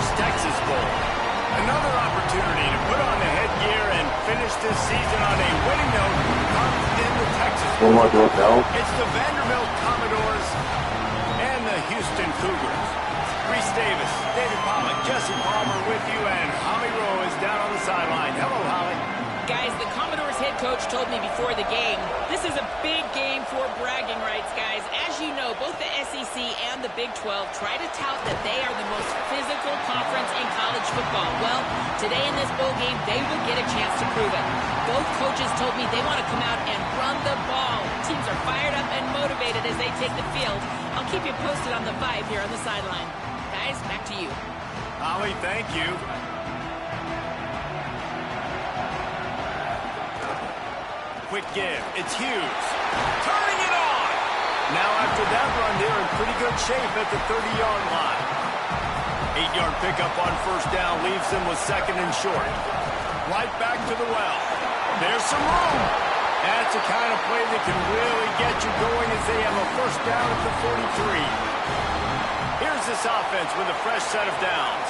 First Texas Bowl. Another opportunity to put on the headgear and finish this season on a winning note comes in the Texas Bowl. It's the Vanderbilt Commodores and the Houston Cougars. Reese Davis, David Pollock, Jesse Palmer with you, and Holly Rowe is down on the sideline. Hello, Holly. Guys, the Commodores head coach told me before the game, this is a big game for bragging rights, guys. As you know, both the SEC and the Big 12 try to tout that they are the most physical conference in college football. Well, today in this bowl game, they will get a chance to prove it. Both coaches told me they want to come out and run the ball. Teams are fired up and motivated as they take the field. I'll keep you posted on the vibe here on the sideline. Guys, back to you. Holly, thank you. Quick give. It's Hughes. Turning it on. Now after that run, they're in pretty good shape at the 30-yard line. 8-yard pickup on first down leaves them with second and short. Right back to the well. There's some room. That's the kind of play that can really get you going as they have a first down at the 43. Here's this offense with a fresh set of downs.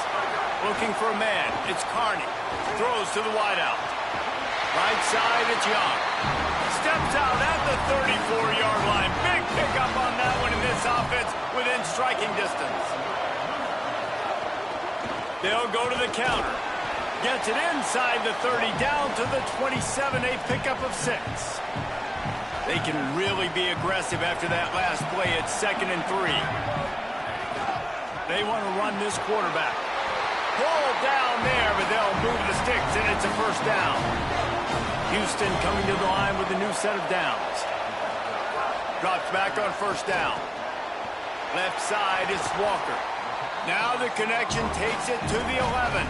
Looking for a man. It's Carney. Throws to the wideout. Right side, it's Young. Steps out at the 34-yard line. Big pickup on that one in this offense within striking distance. They'll go to the counter. Gets it inside the 30, down to the 27, a pickup of 6. They can really be aggressive after that last play. It's 2nd and 3. They want to run this quarterback. Pull down there, but they'll move the sticks, and it's a first down. Houston coming to the line with a new set of downs. Drops back on first down. Left side is Walker. Now the connection takes it to the 11.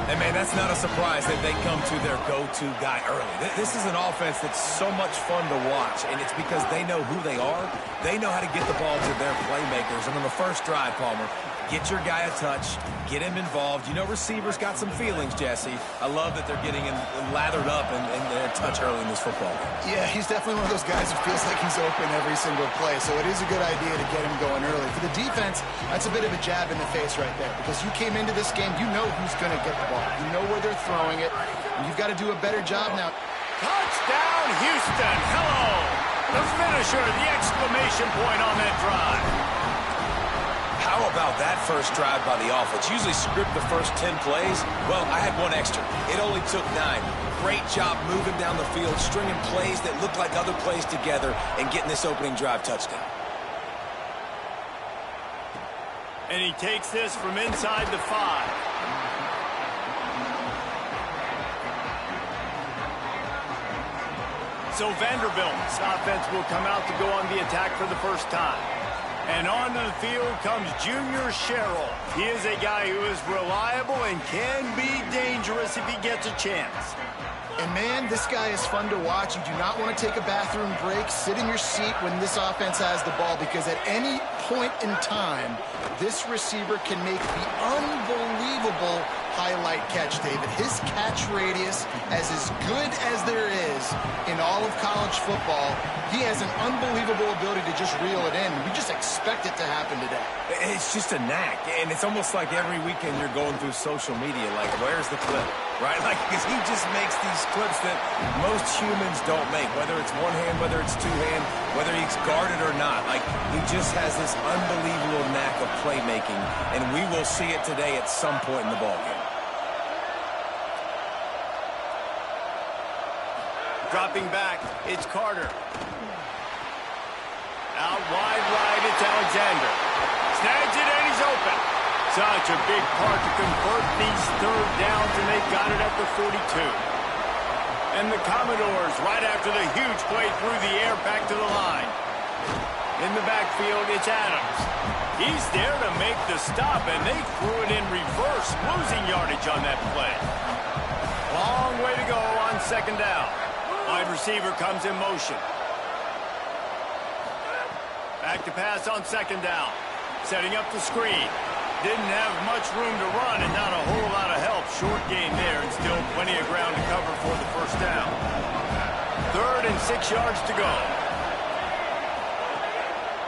And, man, that's not a surprise that they come to their go-to guy early. This is an offense that's so much fun to watch, and it's because they know who they are. They know how to get the ball to their playmakers. And on the first drive, Palmer, get your guy a touch, get him involved. You know receivers got some feelings, Jesse. I love that they're getting him lathered up and a touch early in this football game. Yeah, he's definitely one of those guys who feels like he's open every single play, so it is a good idea to get him going early. For the defense, that's a bit of a jab in the face right there, because you came into this game, you know who's going to get the ball. You know where they're throwing it, and you've got to do a better job now. Touchdown, Houston. Hello. The finisher, the exclamation point on that drive. How about that first drive by the offense? Usually script the first 10 plays. Well, I had one extra. It only took 9. Great job moving down the field, stringing plays that look like other plays together, and getting this opening drive touchdown. And he takes this from inside the 5. So Vanderbilt's offense will come out to go on the attack for the first time. And onto the field comes Junior Sherrill. He is a guy who is reliable and can be dangerous if he gets a chance. And, man, this guy is fun to watch. You do not want to take a bathroom break. Sit in your seat when this offense has the ball, because at any point in time, this receiver can make the unbelievable highlight catch, David. His catch radius is as good as there is in all of college football. He has an unbelievable ability to just reel it in. We just expect it to happen today. It's just a knack, and it's almost like every weekend you're going through social media, like, where's the clip, right? Like, because he just makes these clips that most humans don't make, whether it's one hand, whether it's two hand, whether he's guarded or not. Like, he just has this unbelievable knack of playmaking, and we will see it today at some point in the ballgame. Dropping back, it's Carter. Out wide right, it's Alexander. Snags it and he's open. Such a big part to convert these third downs, and they got it at the 42. And the Commodores, right after the huge play through the air, back to the line. In the backfield, it's Adams. He's there to make the stop, and they threw it in reverse, losing yardage on that play. Long way to go on second down. Wide receiver comes in motion. Back to pass on second down. Setting up the screen. Didn't have much room to run and not a whole lot of help. Short gain there, and still plenty of ground to cover for the first down. 3rd and 6 yards to go.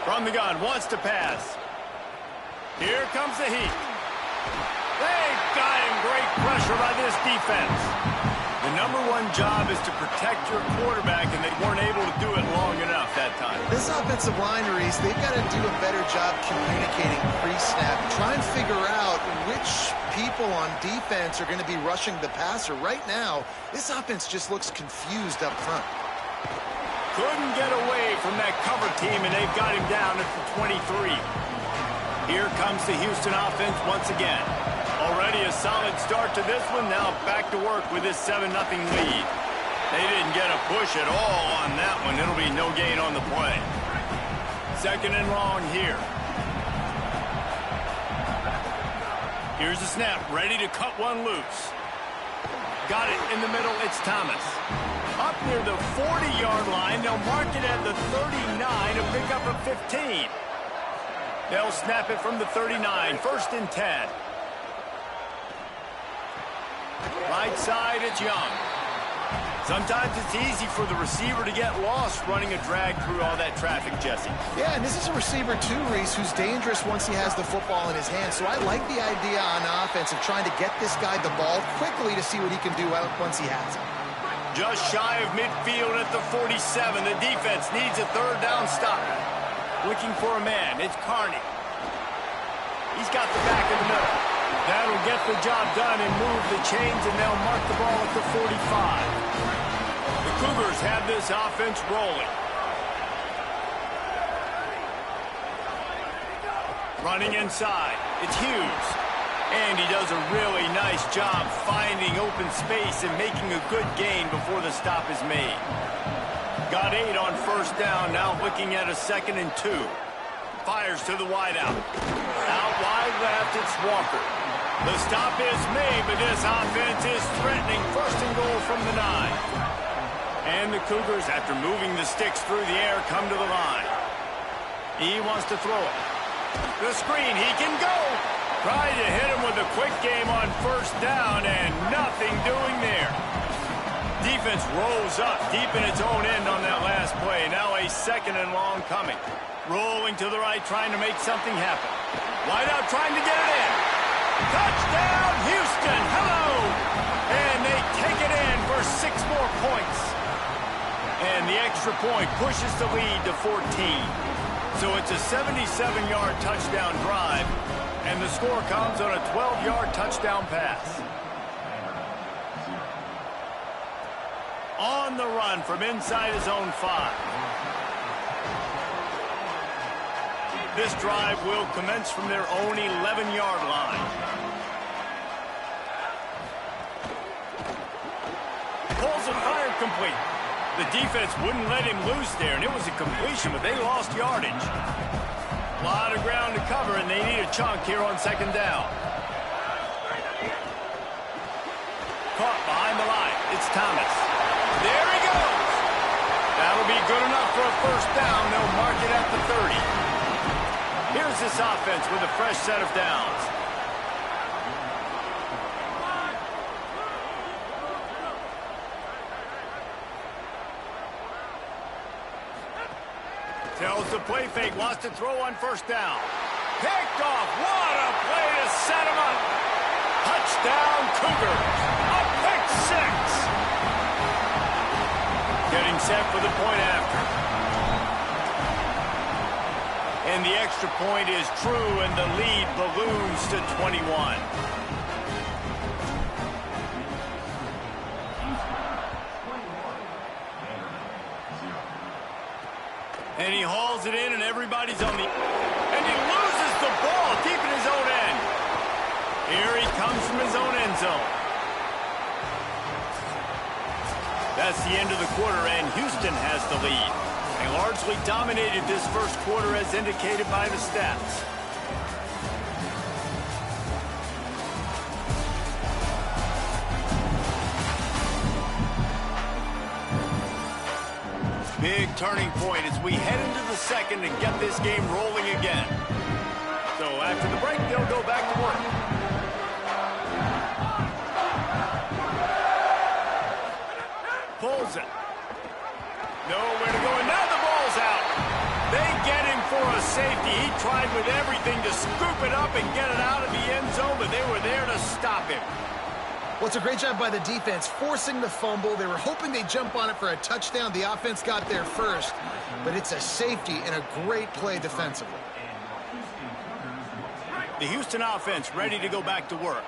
From the gun, wants to pass. Here comes the heat. They've got him. Great pressure by this defense. The number one job is to protect your quarterback, and they weren't able to do it long enough that time. This offensive line, Reese, they've got to do a better job communicating pre-snap. Try and figure out which people on defense are going to be rushing the passer. Right now, this offense just looks confused up front. Couldn't get away from that cover team, and they've got him down at the 23. Here comes the Houston offense once again. Already a solid start to this one. Now back to work with this 7-0 lead. They didn't get a push at all on that one. It'll be no gain on the play. Second and long here. Here's the snap. Ready to cut one loose. Got it in the middle. It's Thomas. Up near the 40-yard line. They'll mark it at the 39 to pick up a 15. They'll snap it from the 39. First and 10. Right side, it's Young. Sometimes it's easy for the receiver to get lost running a drag through all that traffic, Jesse. Yeah, and this is a receiver too, Reese, who's dangerous once he has the football in his hands. So I like the idea on offense of trying to get this guy the ball quickly to see what he can do once he has it. Just shy of midfield at the 47. The defense needs a third down stop. Looking for a man. It's Carney. He's got the back in the middle. That'll get the job done and move the chains, and they'll mark the ball at the 45. The Cougars have this offense rolling. Running inside. It's Hughes. And he does a really nice job finding open space and making a good gain before the stop is made. Got 8 on first down, now looking at a 2nd and 2. Fires to the wideout. Out wide left, it's Walker. The stop is made, but this offense is threatening. First and goal from the 9. And the Cougars, after moving the sticks through the air, come to the line. He wants to throw it. The screen, he can go. Tried to hit him with a quick game on first down, and nothing doing there. Defense rolls up deep in its own end on that last play. Now a 2nd and long coming. Rolling to the right, trying to make something happen. Wide out, trying to get it in. Touchdown, Houston! Hello! And they take it in for 6 more points. And the extra point pushes the lead to 14. So it's a 77-yard touchdown drive, and the score comes on a 12-yard touchdown pass. On the run from inside his own 5. This drive will commence from their own 11-yard line. Pulls and fired complete. The defense wouldn't let him loose there, and it was a completion, but they lost yardage. A lot of ground to cover, and they need a chunk here on 2nd down. Caught behind the line. It's Thomas. There he goes. That'll be good enough for a first down. They'll mark it at the 30. Here's this offense with a fresh set of downs. Tells the play fake, wants to throw on first down. Picked off. What a play to set him up. Touchdown, Cougars. A pick 6. Getting set for the point after. And the extra point is true, and the lead balloons to 21. And he hauls it in, and everybody's on the... And he loses the ball deep in his own end. Here he comes from his own end zone. That's the end of the quarter, and Houston has the lead. They largely dominated this first quarter as indicated by the stats. Big turning point as we head into the second and get this game rolling again. So after the break, they'll go back to work. Pulls it. Nowhere to go, and now the ball's out. They get him for a safety. He tried with everything to scoop it up and get it out of the end zone, but but they were there to stop him. Well, it's a great job by the defense, forcing the fumble. They were hoping they'd jump on it for a touchdown. The offense got there first, but it's a safety and a great play defensively. The Houston offense ready to go back to work.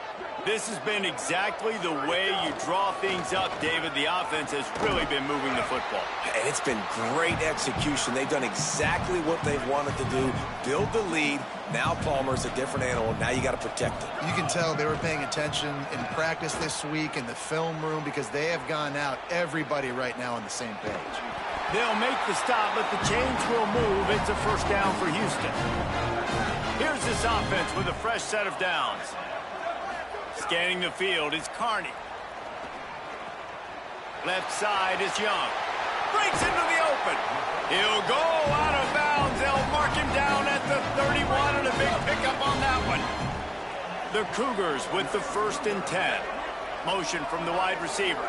This has been exactly the way you draw things up, David. The offense has really been moving the football. And it's been great execution. They've done exactly what they've wanted to do. Build the lead. Now Palmer's a different animal. Now you got to protect him. You can tell they were paying attention in practice this week in the film room because they have gone out, everybody right now on the same page. They'll make the stop, but the chains will move. It's a first down for Houston. Here's this offense with a fresh set of downs. Scanning the field is Carney. Left side is Young. Breaks into the open. He'll go out of bounds. They'll mark him down at the 31, and a big pickup on that one. The Cougars with the 1st and 10. Motion from the wide receiver.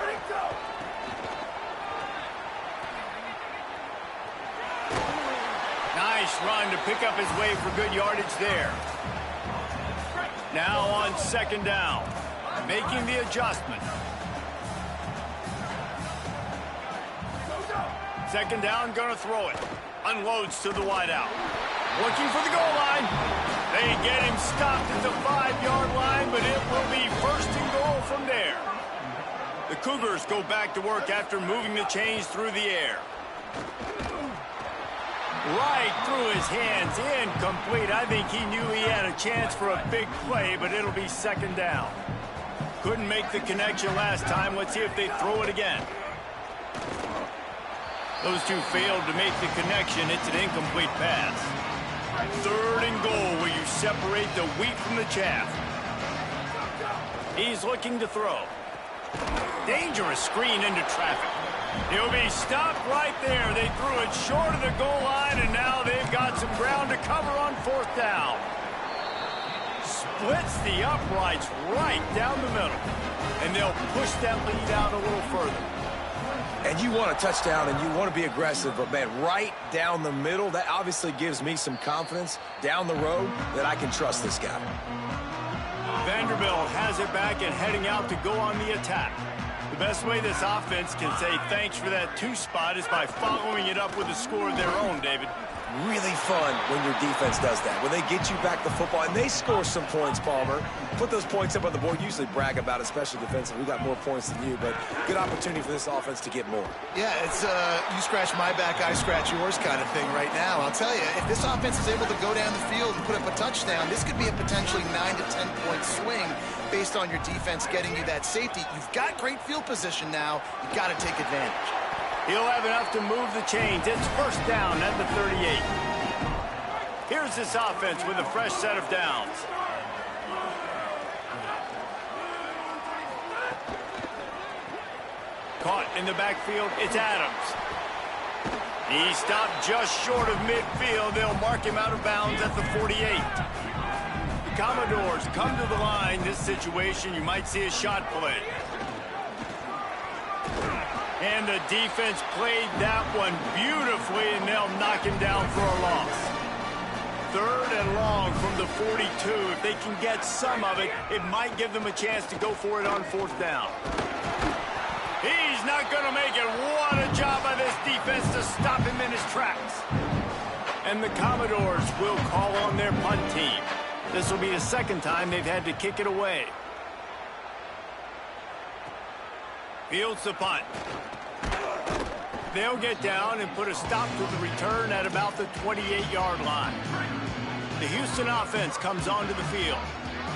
Nice run to pick up his way for good yardage there. Now on 2nd down, making the adjustment. 2nd down, gonna throw it. Unloads to the wideout. Looking for the goal line. They get him stopped at the 5-yard line, but it will be 1st and goal from there. The Cougars go back to work after moving the chains through the air. Right through his hands, incomplete. I think he knew he had a chance for a big play, but it'll be 2nd down. Couldn't make the connection last time. Let's see if they throw it again. Those two failed to make the connection. It's an incomplete pass. 3rd and goal where you separate the wheat from the chaff. He's looking to throw. Dangerous screen into traffic. He'll be stopped right there. They threw it short of the goal line, and now they've got some ground to cover on 4th down. Splits the uprights right down the middle, and they'll push that lead out a little further. And you want a touchdown, and you want to be aggressive, but, man, right down the middle, that obviously gives me some confidence down the road that I can trust this guy. Vanderbilt has it back and heading out to go on the attack. The best way this offense can say thanks for that 2 spot is by following it up with a score of their own, David. Really fun when your defense does that, when they get you back the football, and they score some points, Palmer. Put those points up on the board. Usually brag about it, especially defensively. We got more points than you, but good opportunity for this offense to get more. Yeah, it's you scratch my back, I scratch yours kind of thing right now. I'll tell you, if this offense is able to go down the field and put up a touchdown, this could be a potentially 9 to 10 point swing based on your defense getting you that safety. You've got great field position now. You've got to take advantage. He'll have enough to move the chains. It's 1st down at the 38. Here's this offense with a fresh set of downs. Caught in the backfield, it's Adams. He stopped just short of midfield. They'll mark him out of bounds at the 48. The Commodores come to the line. This situation, you might see a shot play. And the defense played that one beautifully, and they'll knock him down for a loss. 3rd and long from the 42. If they can get some of it, it might give them a chance to go for it on 4th down. He's not going to make it. What a job by this defense to stop him in his tracks. And the Commodores will call on their punt team. This will be the 2nd time they've had to kick it away. Fields the punt. They'll get down and put a stop to the return at about the 28-yard line. The Houston offense comes onto the field.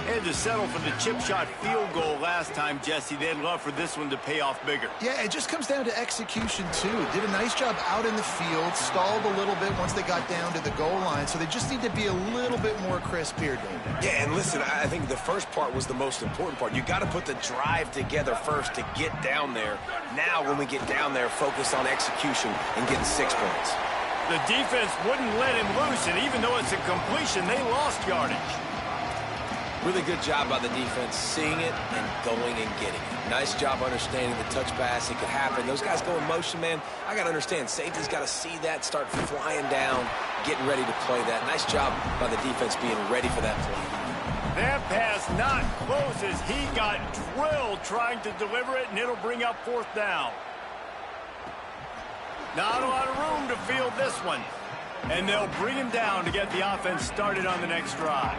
They had to settle for the chip shot field goal last time, Jesse. They'd love for this one to pay off bigger. Yeah, it just comes down to execution, too. Did a nice job out in the field, stalled a little bit once they got down to the goal line, so they just need to be a little bit more crisp here, David. Yeah, and listen, I think the first part was the most important part. You got to put the drive together first to get down there. Now, when we get down there, focus on execution and getting 6 points. The defense wouldn't let him loose, and even though it's a completion, they lost yardage. Really good job by the defense, seeing it and going and getting it. Nice job understanding the touch pass. It could happen. Those guys go in motion, man. I got to understand, safety's got to see that, start flying down, getting ready to play that. Nice job by the defense being ready for that play. That pass not close as he got drilled trying to deliver it, and it'll bring up 4th down. Not a lot of room to field this one. And they'll bring him down to get the offense started on the next drive.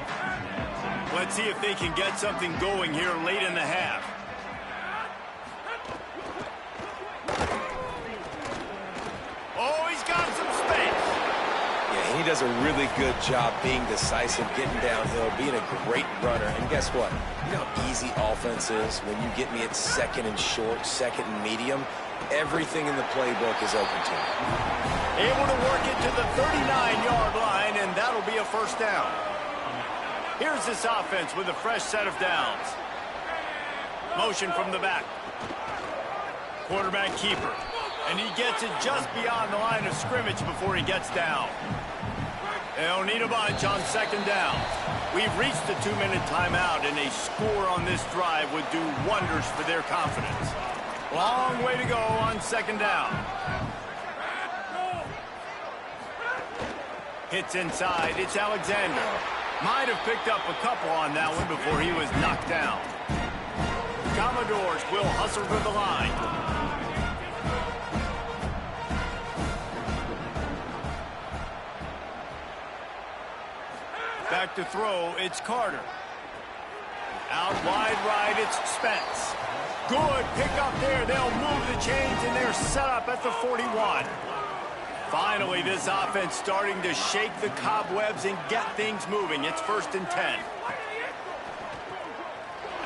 Let's see if they can get something going here late in the half. Oh, he's got some space. Yeah, he does a really good job being decisive, getting downhill, being a great runner. And guess what? You know how easy offense is when you get me at 2nd and short, 2nd and medium. Everything in the playbook is open to him. Able to work it to the 39-yard line, and that'll be a 1st down. Here's this offense with a fresh set of downs. Motion from the back. Quarterback keeper. And he gets it just beyond the line of scrimmage before he gets down. They'll need a bunch on 2nd down. We've reached the 2-minute timeout, and a score on this drive would do wonders for their confidence. Long way to go on 2nd down. Hits inside. It's Alexander. Might have picked up a couple on that one before he was knocked down. Commodores will hustle for the line. Back to throw, it's Carter. Out wide right, it's Spence. Good pick up there. They'll move the chains, and they're set up at the 41. Finally, this offense starting to shake the cobwebs and get things moving. It's 1st and 10.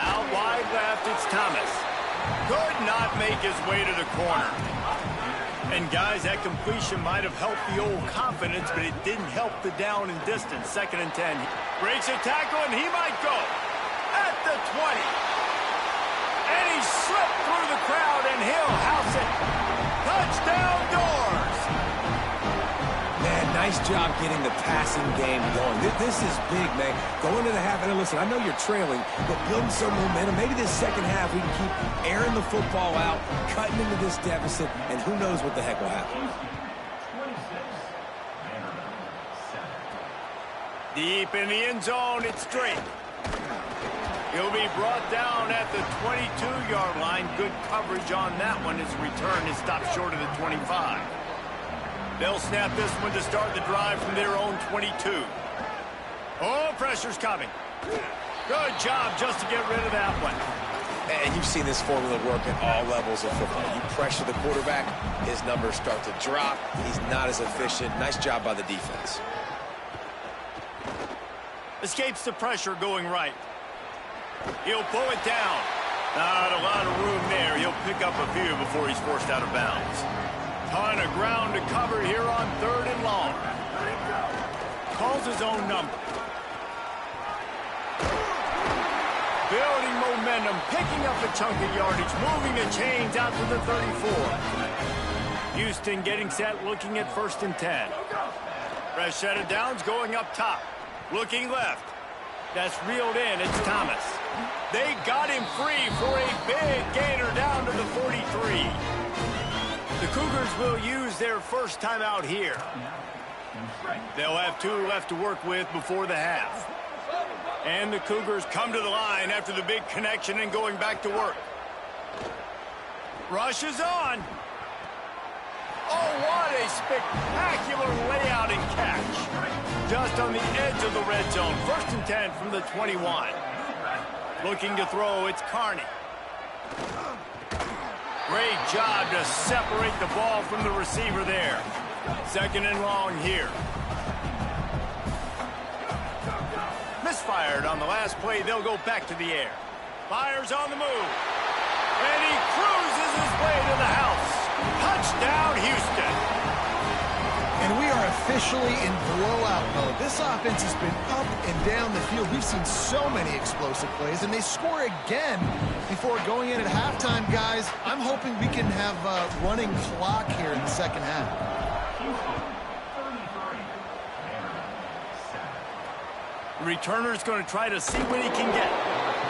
Out wide left, it's Thomas. Could not make his way to the corner. And, guys, that completion might have helped the old confidence, but it didn't help the down and distance. 2nd and 10. Breaks a tackle, and he might go at the 20. And he slipped through the crowd, and he'll house it. Touchdown, Doors. Man, nice job getting the passing game going. This is big, man. Going into the half, and listen, I know you're trailing, but building some momentum. Maybe this 2nd half we can keep airing the football out, cutting into this deficit, and who knows what the heck will happen. Deep in the end zone, it's Drake. He'll be brought down at the 22-yard line. Good coverage on that one. His return is stopped short of the 25. They'll snap this one to start the drive from their own 22. Oh, pressure's coming. Good job just to get rid of that one. And you've seen this formula work at all levels of football. You pressure the quarterback, his numbers start to drop. He's not as efficient. Nice job by the defense. Escapes the pressure going right. He'll pull it down. Not a lot of room there. He'll pick up a few before he's forced out of bounds. Ton of ground to cover here on 3rd and long. Calls his own number. Building momentum, picking up a chunk of yardage, moving the chains out to the 34. Houston getting set, looking at 1st and 10. Fresh set of downs going up top. Looking left. That's reeled in. It's Thomas. They got him free for a big gainer down to the 43. The Cougars will use their 1st timeout here. They'll have 2 left to work with before the half. And the Cougars come to the line after the big connection and going back to work. Rush is on. Oh, what a spectacular layout and catch. Just on the edge of the red zone. 1st and 10 from the 21. Looking to throw, it's Carney. Great job to separate the ball from the receiver there. 2nd and long here. Misfired on the last play. They'll go back to the air. Fires on the move. And he cruises his way to the house. Touchdown, Houston. And we are officially in blowout mode. This offense has been up and down the field. We've seen so many explosive plays, and they score again before going in at halftime, guys. I'm hoping we can have a running clock here in the 2nd half. Returner's going to try to see what he can get.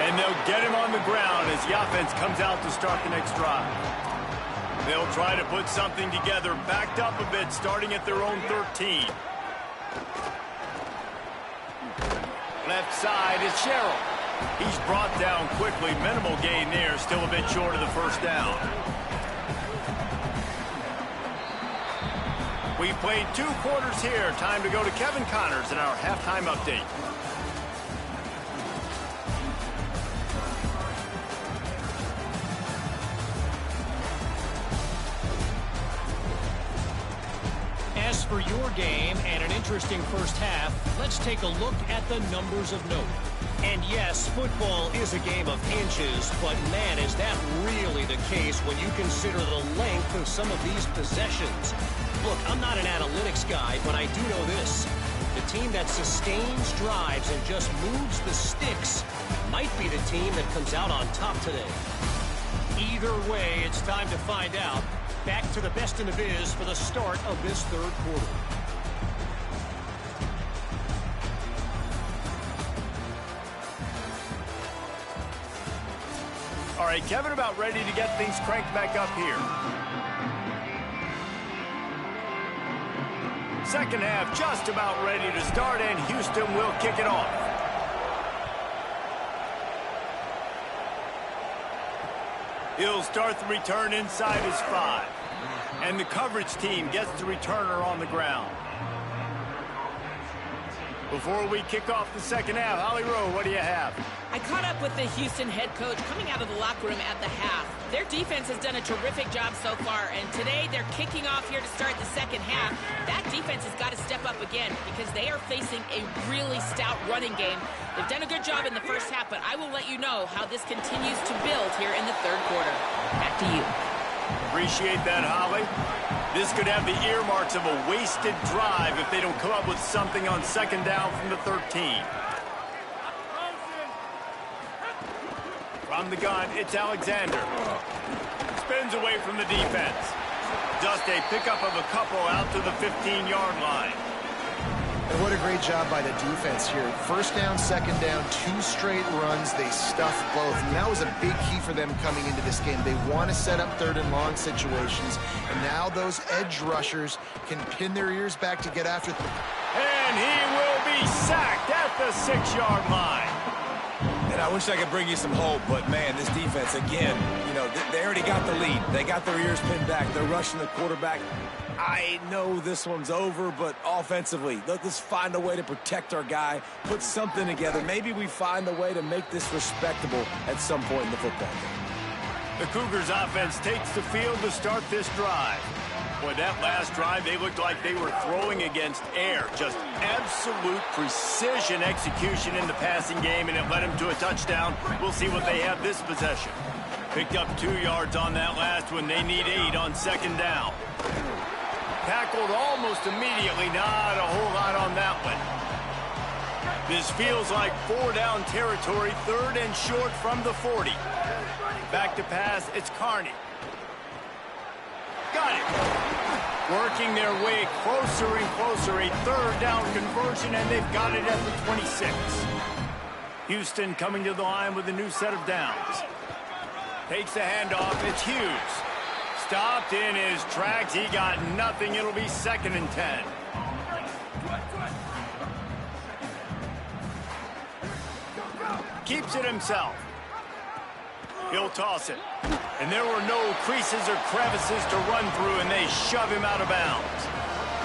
And they'll get him on the ground as the offense comes out to start the next drive. They'll try to put something together, backed up a bit, starting at their own 13. Left side is Sherrill. He's brought down quickly. Minimal gain there. Still a bit short of the first down. We played 2 quarters here. Time to go to Kevin Connors in our halftime update. As for your game and an interesting first half, let's take a look at the numbers of note. And yes, football is a game of inches, but man, is that really the case when you consider the length of some of these possessions. Look, I'm not an analytics guy, but I do know this. The team that sustains drives and just moves the sticks might be the team that comes out on top today. Either way, it's time to find out. Back to the best in the biz for the start of this third quarter. All right, Kevin, about ready to get things cranked back up here. Second half just about ready to start, and Houston will kick it off. He'll start the return inside his 5. And the coverage team gets the returner on the ground. Before we kick off the second half, Holly Rowe, what do you have? I caught up with the Houston head coach coming out of the locker room at the half. Their defense has done a terrific job so far, and today they're kicking off here to start the second half. That defense has got to step up again because they are facing a really stout running game. They've done a good job in the first half, but I will let you know how this continues to build here in the third quarter. Back to you. Appreciate that, Holly. This could have the earmarks of a wasted drive if they don't come up with something on second down from the 13. From the gun, it's Alexander. Spins away from the defense. Just a pickup of a couple out to the 15-yard line. And what a great job by the defense here. First down, second down, 2 straight runs. They stuffed both. And that was a big key for them coming into this game. They want to set up third and long situations. And now those edge rushers can pin their ears back to get after them. And he will be sacked at the 6-yard line. And I wish I could bring you some hope, but man, this defense, again, you know, they already got the lead. They got their ears pinned back. They're rushing the quarterback. I know this one's over, but offensively, let's find a way to protect our guy, put something together. Maybe we find a way to make this respectable at some point in the football game. The Cougars offense takes the field to start this drive. Boy, that last drive, they looked like they were throwing against air. Just absolute precision execution in the passing game, and it led them to a touchdown. We'll see what they have this possession. Picked up 2 yards on that last one. They need 8 on second down. Tackled almost immediately. Not a whole lot on that one. This feels like 4-down territory, 3rd and short from the 40. Back to pass, it's Carney. Got it. Working their way closer and closer. A 3rd down conversion, and they've got it at the 26. Houston coming to the line with a new set of downs. Takes the handoff. It's Hughes. Stopped in his tracks. He got nothing. It'll be 2nd and 10. Keeps it himself. He'll toss it. And there were no creases or crevices to run through, and they shove him out of bounds.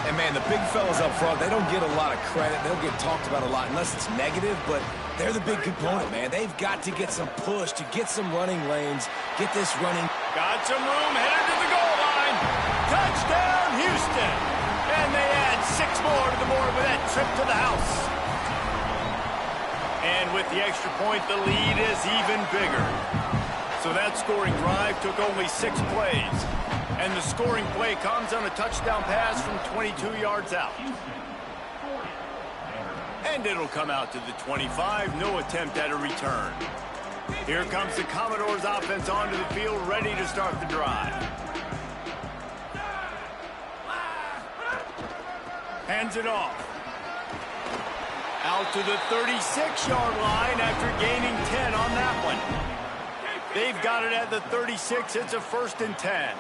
And man, the big fellas up front, they don't get a lot of credit. They'll get talked about a lot unless it's negative, but they're the big component, man. They've got to get some push to get some running lanes, get this running. Got some room, headed to the goal line. Touchdown, Houston. And they add 6 more to the board with that trip to the house. And with the extra point, the lead is even bigger. So that scoring drive took only 6 plays. And the scoring play comes on a touchdown pass from 22 yards out. And it'll come out to the 25. No attempt at a return. Here comes the Commodores offense onto the field, ready to start the drive. Hands it off. Out to the 36-yard line after gaining 10 on that one. They've got it at the 36. It's a 1st and 10.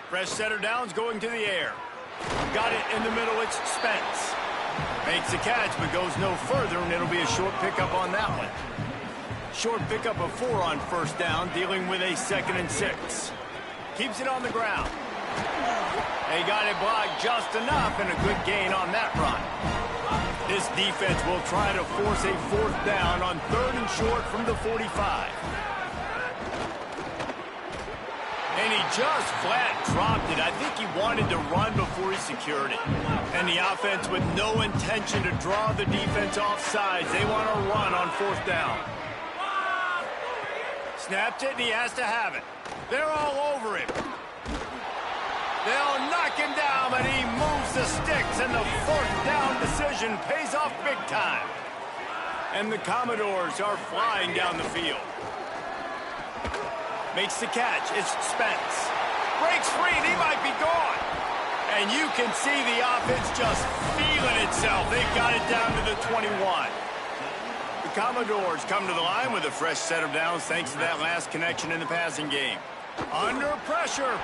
Fresh set of downs going to the air. Got it in the middle. It's Spence. Makes the catch, but goes no further, and it'll be a short pickup on that one. Short pickup of 4 on first down, dealing with a 2nd and 6. Keeps it on the ground. They got it blocked just enough, and a good gain on that run. This defense will try to force a 4th down on 3rd and short from the 45. And he just flat dropped it. I think he wanted to run before he secured it. And the offense with no intention to draw the defense off sides. They want to run on 4th down. Snapped it, and he has to have it. They're all over him. They'll knock him down, but he moves the sticks, and the 4th down decision pays off big time. And the Commodores are flying down the field. Makes the catch. It's Spence. Breaks free, and he might be gone. And you can see the offense just feeling itself. They've got it down to the 21. The Commodores come to the line with a fresh set of downs thanks to that last connection in the passing game. Under pressure.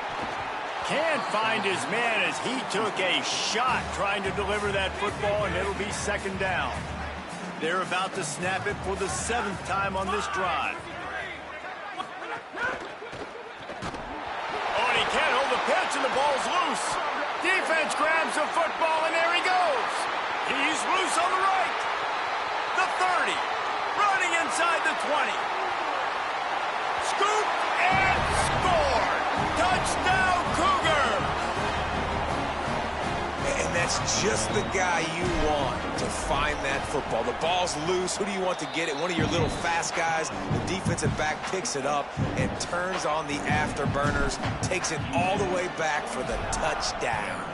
Can't find his man as he took a shot trying to deliver that football, and it'll be 2nd down. They're about to snap it for the 7th time on this drive. Oh, and he can't hold the pitch, and the ball's loose. Defense grabs the football, and there he goes. He's loose on the right. The 30. Running inside the 20. Scoop and score. Touchdown, Cougar. And that's just the guy you want to find that football. The ball's loose. Who do you want to get it? One of your little fast guys. The defensive back picks it up and turns on the afterburners, takes it all the way back for the touchdown.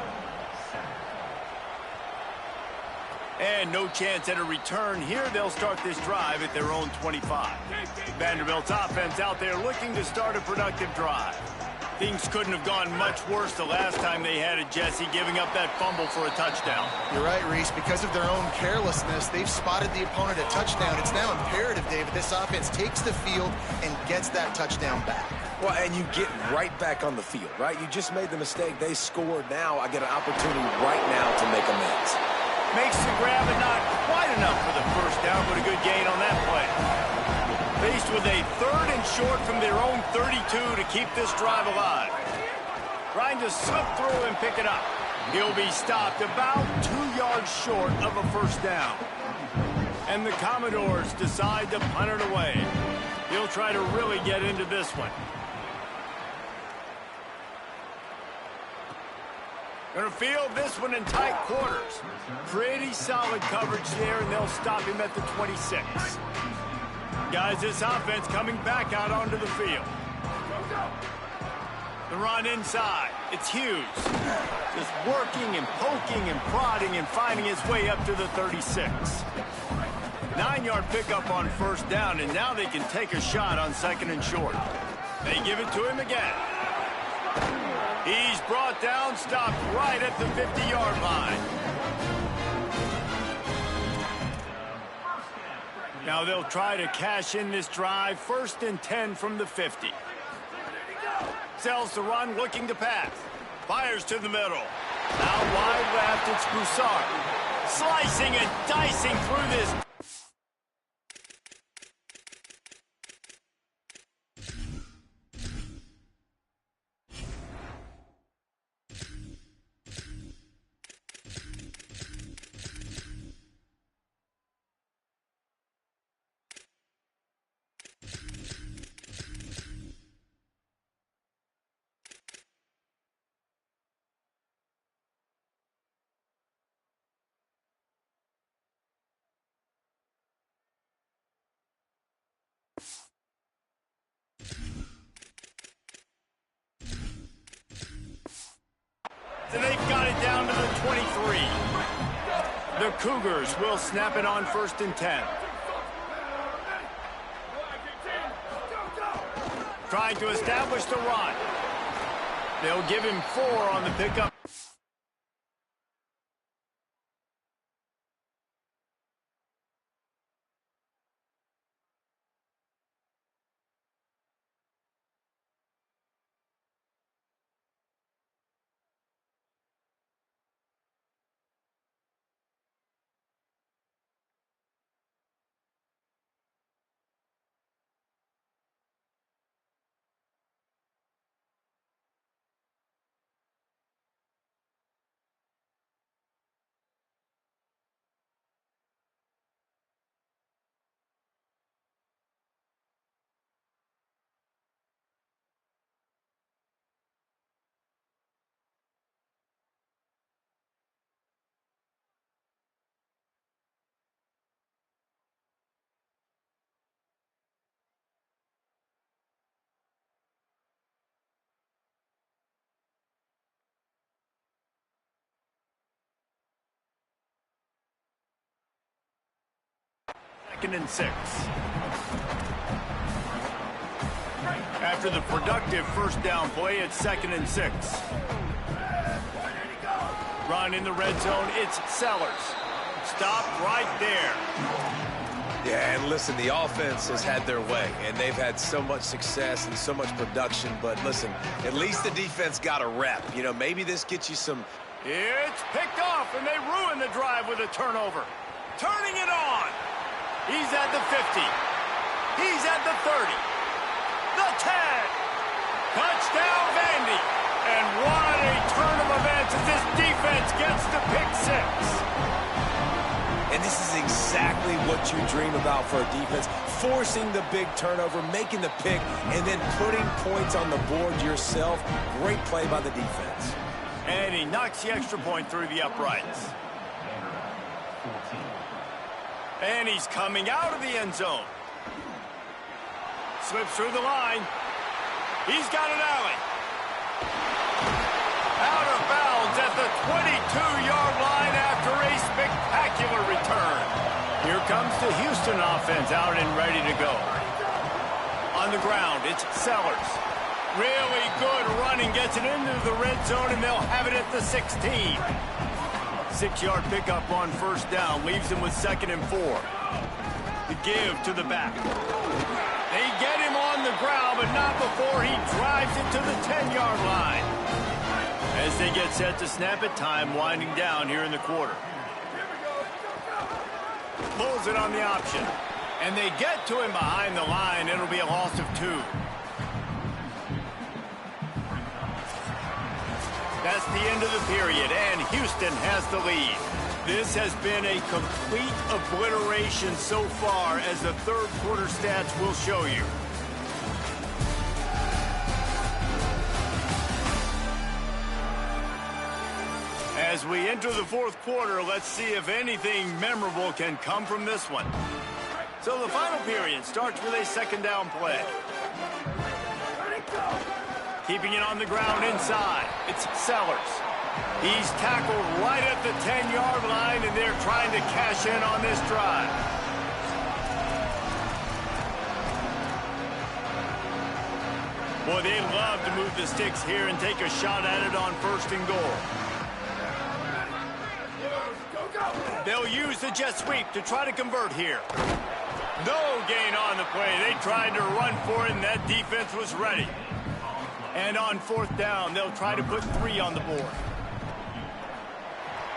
And no chance at a return here. They'll start this drive at their own 25. Vanderbilt's offense out there looking to start a productive drive. Things couldn't have gone much worse the last time they had it, Jesse, giving up that fumble for a touchdown. You're right, Reese. Because of their own carelessness, they've spotted the opponent a touchdown. It's now imperative, David, this offense takes the field and gets that touchdown back. Well, and you get right back on the field, right? You just made the mistake. They scored. Now I get an opportunity right now to make amends. Makes the grab, and not quite enough for the 1st down, but a good gain on that play. Faced with a 3rd and short from their own 32 to keep this drive alive. Trying to slip through and pick it up. He'll be stopped about 2 yards short of a 1st down. And the Commodores decide to punt it away. He'll try to really get into this one. Gonna field this one in tight quarters. Pretty solid coverage there, and they'll stop him at the 26. Guys, this offense coming back out onto the field. The run inside. It's Hughes. Just working and poking and prodding and finding his way up to the 36. 9-yard pickup on 1st down, and now they can take a shot on 2nd and short. They give it to him again. He's brought down, stopped right at the 50-yard line. Now they'll try to cash in this drive. 1st and 10 from the 50. Sells the run, looking to pass. Fires to the middle. Out wide left, it's Broussard. Slicing and dicing through this. And they've got it down to the 23. The Cougars will snap it on 1st and 10. Trying to establish the run. They'll give him 4 on the pickup. 2nd and 6. After the productive first down play, it's 2nd and 6. Run in the red zone, it's Sellers. Stopped right there. Yeah, and listen, the offense has had their way, and they've had so much success and so much production. But listen, at least the defense got a rep. You know, maybe this gets you some... It's picked off, and they ruin the drive with a turnover. Turning it on. He's at the 50. He's at the 30. The 10. Touchdown, Vandy. And what a turn of events as this defense gets the pick 6. And this is exactly what you dream about for a defense. Forcing the big turnover, making the pick, and then putting points on the board yourself. Great play by the defense. And he knocks the extra point through the uprights. And he's coming out of the end zone. Slips through the line. He's got an alley. Out of bounds at the 22-yard line after a spectacular return. Here comes the Houston offense out and ready to go. On the ground, it's Sellers. Really good running, gets it into the red zone, and they'll have it at the 16. 6-yard pickup on first down, leaves them with 2nd and 4. The give to the back. They get him on the ground, but not before he drives it to the 10-yard line. As they get set to snap it, time winding down here in the quarter. Pulls it on the option. And they get to him behind the line. It'll be a loss of 2. That's the end of the period, and Houston has the lead. This has been a complete obliteration so far, as the third quarter stats will show you. As we enter the fourth quarter, let's see if anything memorable can come from this one. So the final period starts with a 2nd down play. Keeping it on the ground inside, it's Sellers. He's tackled right at the 10-yard line, and they're trying to cash in on this drive. Boy, they love to move the sticks here and take a shot at it on 1st and goal. They'll use the jet sweep to try to convert here. No gain on the play. They tried to run for it, and that defense was ready. And on 4th down, they'll try to put 3 on the board.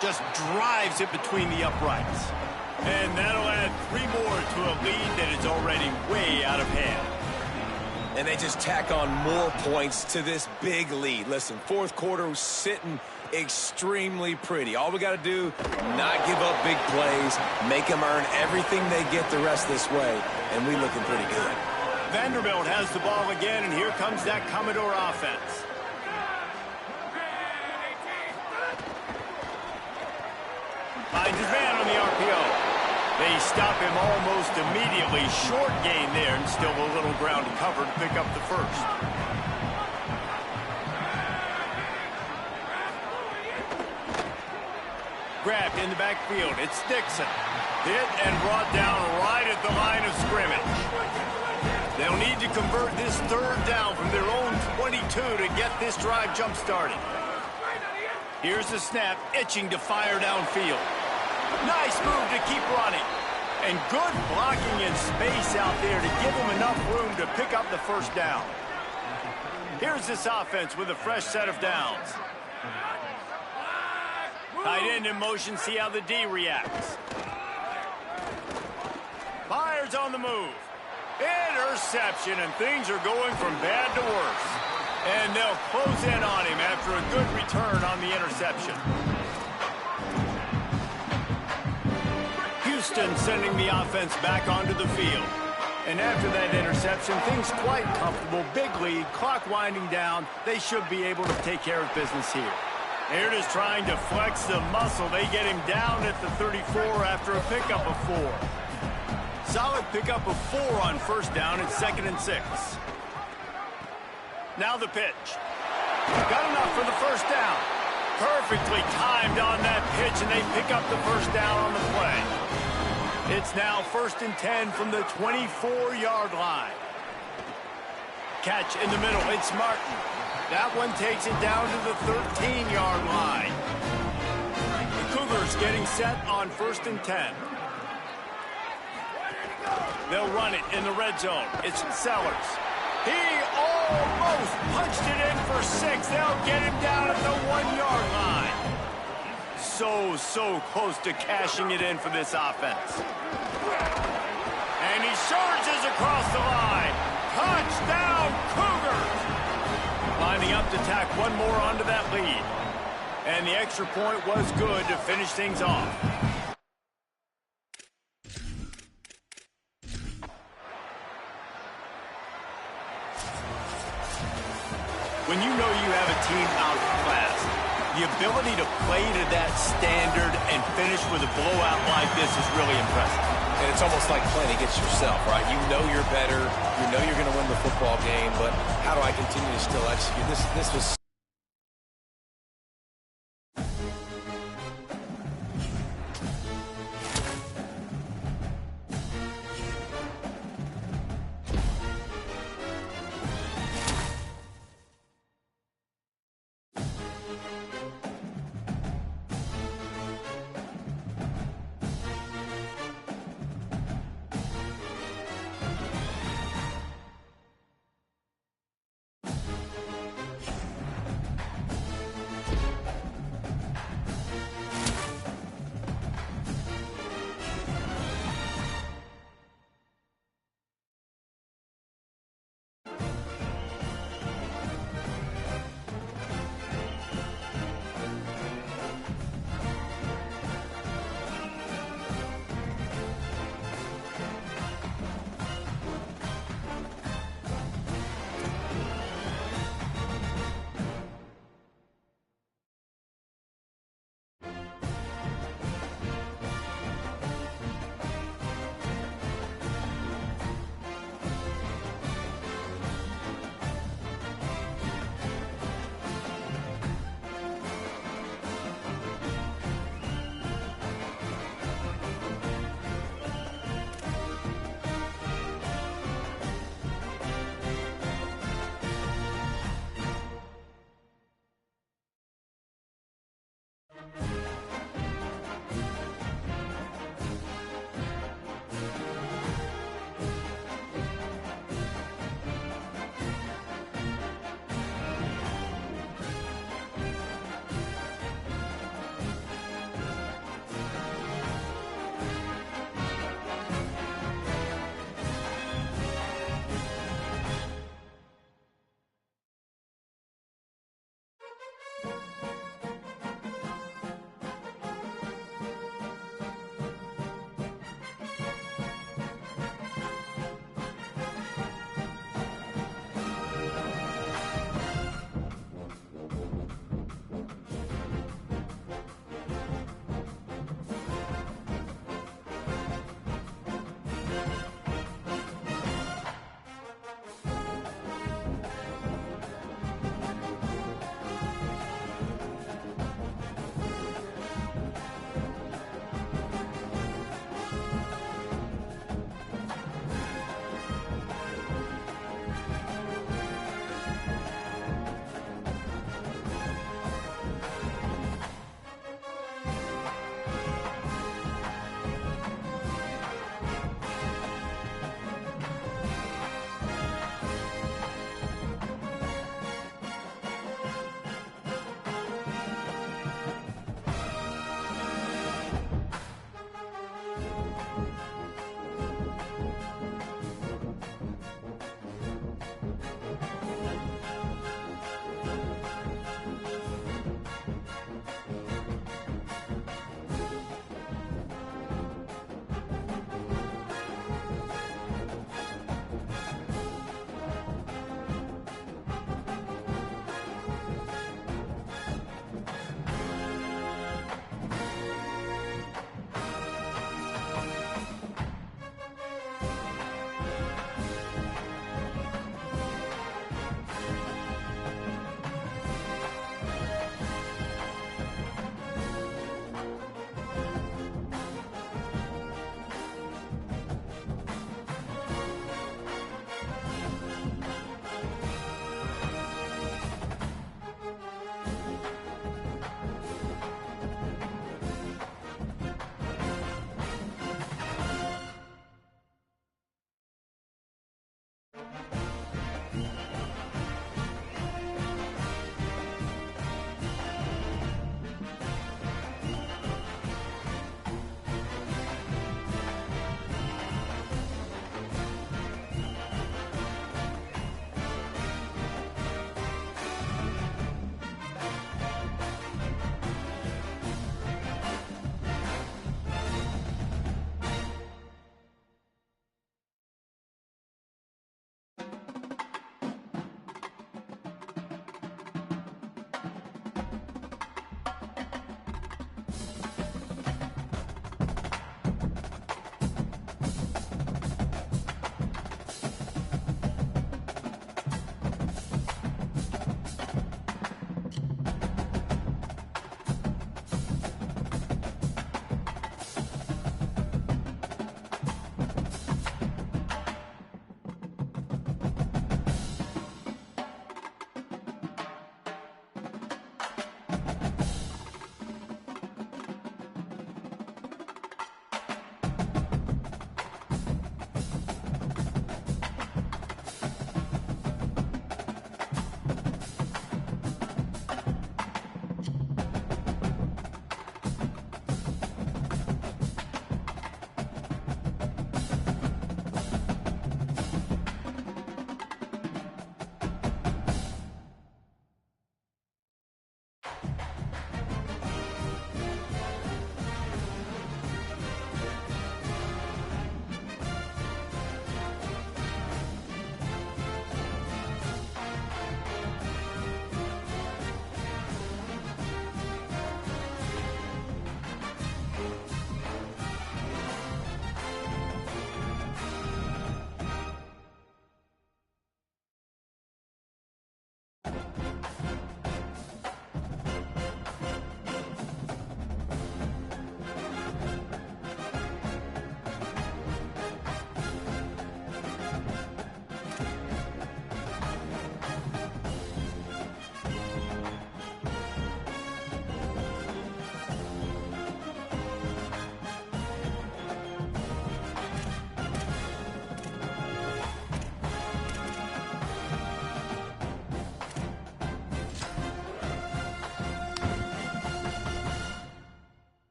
Just drives it between the uprights. And that'll add 3 more to a lead that is already way out of hand. And they just tack on more points to this big lead. Listen, fourth quarter was sitting extremely pretty. All we got to do, not give up big plays, make them earn everything they get the rest this way, and we looking pretty good. Vanderbilt has the ball again, and here comes that Commodore offense. Finds his man on the RPO. They stop him almost immediately. Short gain there, and still a little ground to cover to pick up the first. Grabbed in the backfield. It's Dixon. Hit and brought down right at the line of scrimmage. They'll need to convert this 3rd down from their own 22 to get this drive jump-started. Here's the snap, itching to fire downfield. Nice move to keep running. And good blocking in space out there to give him enough room to pick up the first down. Here's this offense with a fresh set of downs. Tight end in motion, see how the D reacts. Fires on the move. Interception, and things are going from bad to worse. And they'll close in on him after a good return on the interception. Houston sending the offense back onto the field. And after that interception, things quite comfortable. Big lead, clock winding down. They should be able to take care of business here. They're just trying to flex the muscle. They get him down at the 34 after a pickup of 4. Solid pickup of 4 on first down. It's 2nd and 6. Now the pitch. Got enough for the first down. Perfectly timed on that pitch, and they pick up the first down on the play. It's now 1st and 10 from the 24-yard line. Catch in the middle. It's Martin. That one takes it down to the 13-yard line. The Cougars getting set on 1st and 10. They'll run it in the red zone. It's Sellers. He almost punched it in for 6. They'll get him down at the 1-yard line. So close to cashing it in for this offense. And he surges across the line. Touchdown, Cougars! Lining up to tack one more onto that lead. And the extra point was good to finish things off. When you know you have a team outclassed, the ability to play to that standard and finish with a blowout like this is really impressive. And it's almost like playing against yourself, right? You know you're better. You know you're going to win the football game, but how do I continue to still execute? This was...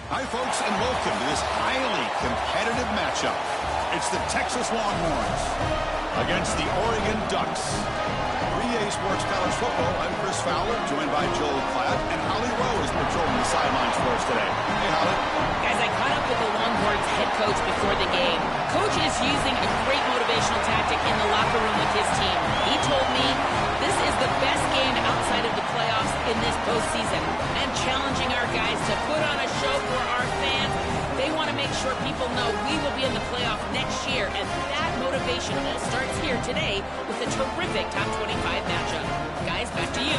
Hi, folks, and welcome to this highly competitive matchup. It's the Texas Longhorns against the Oregon Ducks. 3A Sports College Football, I'm Chris Fowler, joined by Joel Klatt, and Holly Rowe is patrolling the sidelines for us today. Hey, Holly. Guys, I caught up with the Longhorns head coach before the game. Coach is using a great motivational tactic in the locker room with his team. He told me this is the best game outside of the playoffs in this postseason. And challenging our guys to put on a show for our fans. They want to make sure people know we will be in the playoff next year. And that motivation all starts here today with a terrific top 25 matchup. Guys, back to you.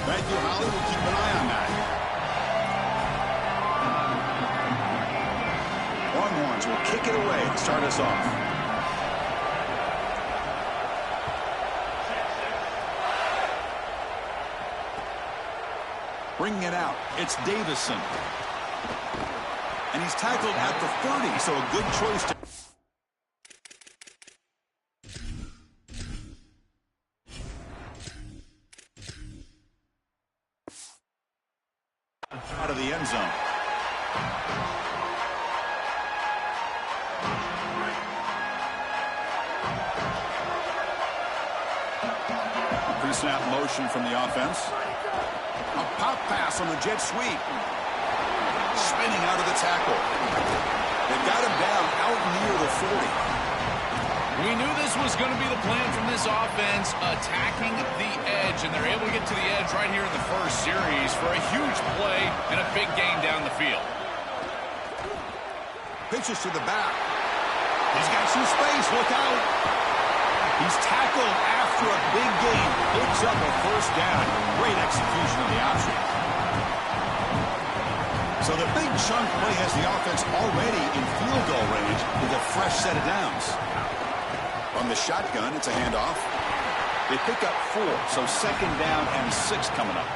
Thank you, Holly. We'll keep an eye on that. Longhorns will kick it away to start us off. Bringing it out, it's Davison. And he's tackled at the 30, so a good choice to... out of the end zone. Pre-snap motion from the offense. A pop pass on the jet sweep. Spinning out of the tackle. They've got him down out near the 40. We knew this was going to be the plan from this offense, attacking the edge, and they're able to get to the edge right here in the first series for a huge play and a big gain down the field. Pitches to the back. He's got some space. Look out. He's tackled after a big gain. Picks up a first down. Great execution of the option. So the big chunk play has the offense already in field goal range with a fresh set of downs. On the shotgun, it's a handoff. They pick up 4, so second down and 6 coming up.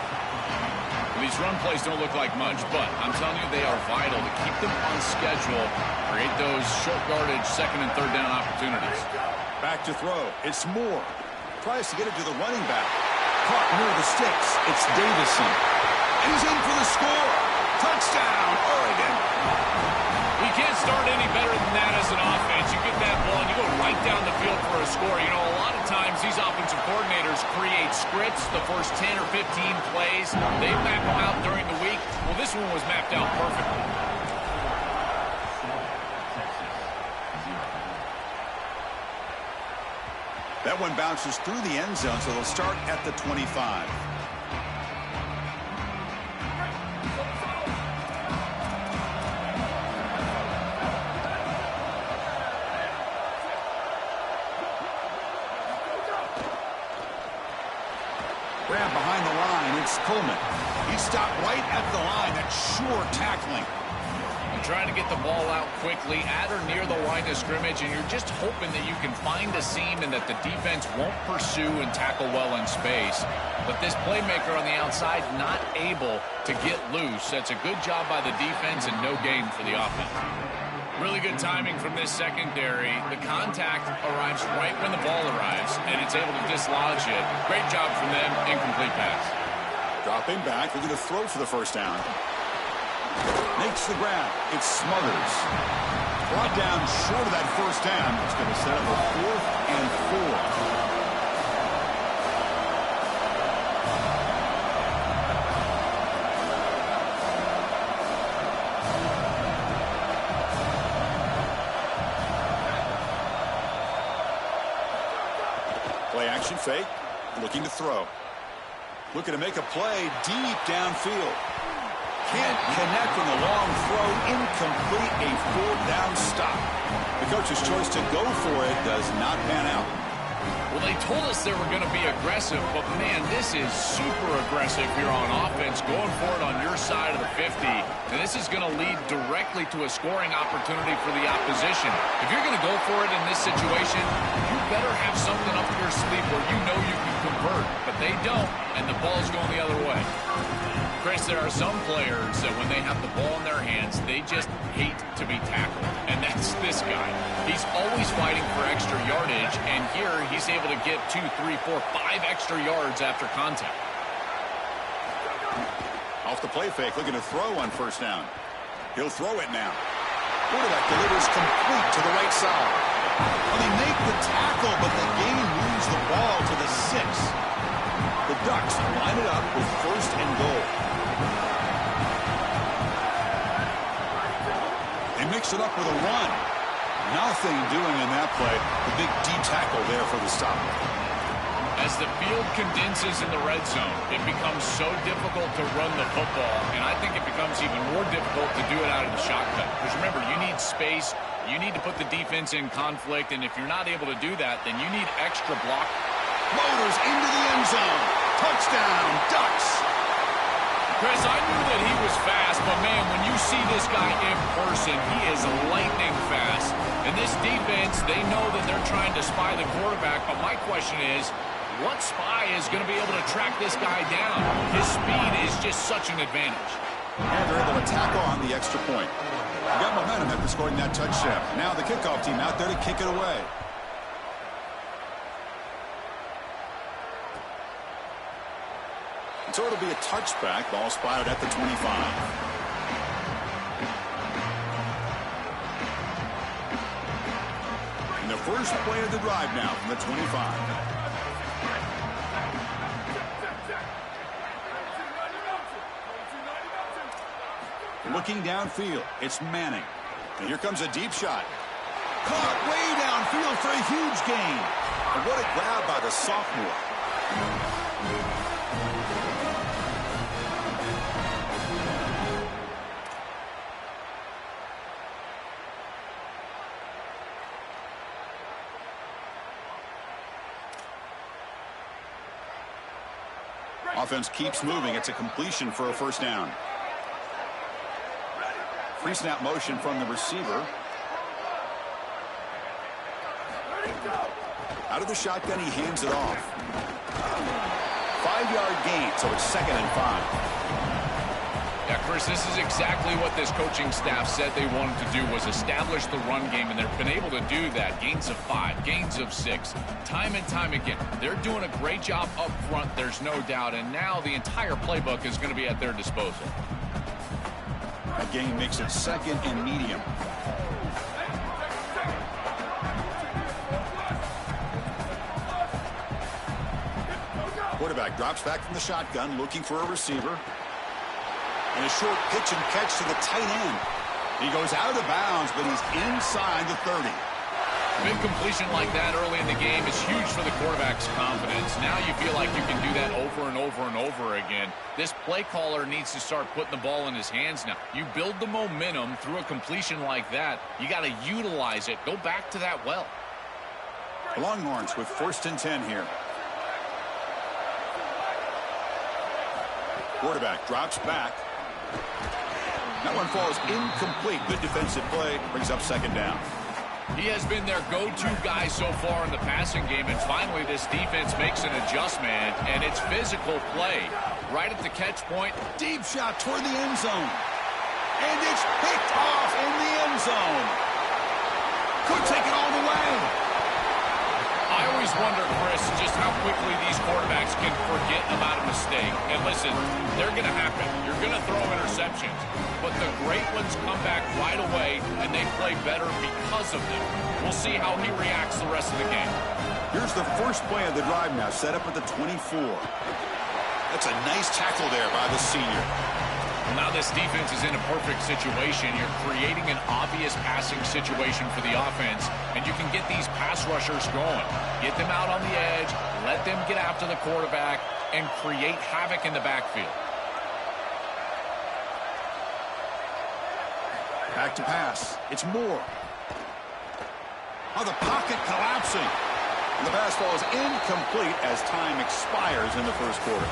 These run plays don't look like much, but I'm telling you, they are vital to keep them on schedule, create those short yardage second and third down opportunities. Back to throw. It's Moore. Tries to get it to the running back. Caught near the sticks. It's Davison. And he's in for the score. Touchdown, Oregon. We can't start any better than that as an offense. You get that ball and you go right down the field for a score. You know, a lot of times these offensive coordinators create scripts the first 10 or 15 plays. They map them out during the week. Well, this one was mapped out perfectly. That one bounces through the end zone, so they'll start at the 25. Grab behind the line, it's Coleman. He stopped right at the line. That's sure tackling. You're trying to get the ball out quickly at or near the line of scrimmage, and you're just hoping that you can find a seam and that the defense won't pursue and tackle well in space. But this playmaker on the outside not able to get loose. That's a good job by the defense and no gain for the offense. Really good timing from this secondary. The contact arrives right when the ball arrives, and it's able to dislodge it. Great job from them. Incomplete pass. Dropping back, looking to throw for the first down. Makes the grab. It's Smothers. Brought down short of that first down. It's going to set up a 4th and 4. Play action fake. Looking to throw. Looking to make a play deep downfield. Can't connect on the long throw. Incomplete. A 4th down stop. The coach's choice to go for it does not pan out. Well, they told us they were going to be aggressive, but, man, this is super aggressive here on offense, going for it on your side of the 50. And this is going to lead directly to a scoring opportunity for the opposition. If you're going to go for it in this situation, you better have something up your sleeve where you know you can convert. But they don't, and the ball's going the other way. Chris, there are some players that when they have the ball in their hands, they just hate to be tackled. And that's this guy. He's always fighting for extra yardage, and here he's able to get 2, 3, 4, 5 extra yards after contact. Off the play fake, looking to throw on first down. He'll throw it now. Quarterback delivers complete to the right side. Well, they make the tackle, but the game moves the ball to the 6. The Ducks line it up with 1st and goal. They mix it up with a run. Nothing doing in that play. The big D tackle there for the stop. As the field condenses in the red zone, it becomes so difficult to run the football, and I think it becomes even more difficult to do it out of the shotgun. Because remember, you need space, you need to put the defense in conflict, and if you're not able to do that, then you need extra block. Motors into the end zone. Touchdown, Ducks. Chris, I knew that he was fast, but man, when you see this guy in person, he is lightning fast. And this defense, they know that they're trying to spy the quarterback, but my question is, what spy is going to be able to track this guy down? His speed is just such an advantage. And they're able to tackle on the extra point. They got momentum after scoring that touchdown. Now the kickoff team out there to kick it away. So it'll be a touchback. Ball spotted at the 25. And the first play of the drive now from the 25. Looking downfield, it's Manning. And here comes a deep shot. Caught way downfield for a huge gain. And what a grab by the sophomore. Offense keeps moving. It's a completion for a first down. Pre-snap motion from the receiver. Out of the shotgun, he hands it off. 5-yard gain, so it's 2nd and 5. Yeah, Chris, this is exactly what this coaching staff said they wanted to do, was establish the run game, and they've been able to do that. Gains of 5, gains of 6, time and time again. They're doing a great job up front, there's no doubt, and now the entire playbook is going to be at their disposal. That gain makes it 2nd and medium. Quarterback drops back from the shotgun, looking for a receiver. And a short pitch and catch to the tight end. He goes out of bounds, but he's inside the 30. Big completion like that early in the game is huge for the quarterback's confidence. Now you feel like you can do that over and over and over again. This play caller needs to start putting the ball in his hands now. You build the momentum through a completion like that. You got to utilize it. Go back to that well. The Longhorns with 1st and 10 here. Quarterback drops back. That one falls incomplete. Good defensive play. Brings up 2nd down. He has been their go-to guy so far in the passing game, and finally this defense makes an adjustment, and it's physical play. Right at the catch point. Deep shot toward the end zone. And it's picked off in the end zone. Could take it all the way. I always wonder, Chris, just how quickly these quarterbacks can forget about a mistake. And listen, they're going to happen. You're going to throw interceptions. But the great ones come back right away, and they play better because of them. We'll see how he reacts the rest of the game. Here's the first play of the drive now, set up at the 24. That's a nice tackle there by the senior. Well, now this defense is in a perfect situation. You're creating an obvious passing situation for the offense, and you can get these pass rushers going. Get them out on the edge, let them get after the quarterback, and create havoc in the backfield. Back to pass. It's Moore. Oh, the pocket collapsing. And the pass falls incomplete as time expires in the first quarter.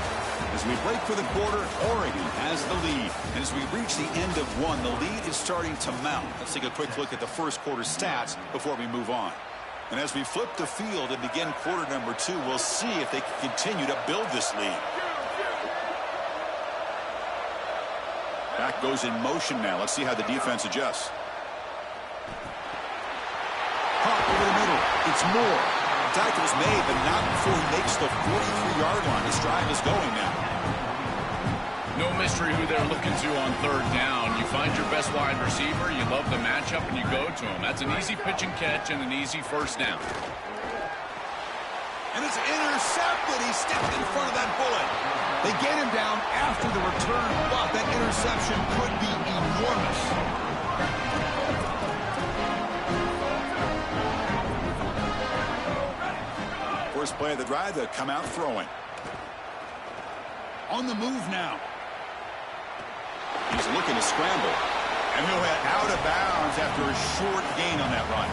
As we break for the quarter, Oregon has the lead. And as we reach the end of one, the lead is starting to mount. Let's take a quick look at the first quarter stats before we move on. And as we flip the field and begin quarter number 2, we'll see if they can continue to build this lead. Back goes in motion now. Let's see how the defense adjusts. Hop over the middle. It's Moore. Tackle's made, but not before he makes the 43-yard line. This drive is going now. No mystery who they're looking to on third down. You find your best wide receiver, you love the matchup, and you go to him. That's an easy pitch and catch and an easy first down. And it's intercepted. He stepped in front of that bullet. They get him down after the return, but that interception could be enormous. First play of the drive, they'll come out throwing. On the move now. He's looking to scramble. And he'll head out of bounds after a short gain on that run.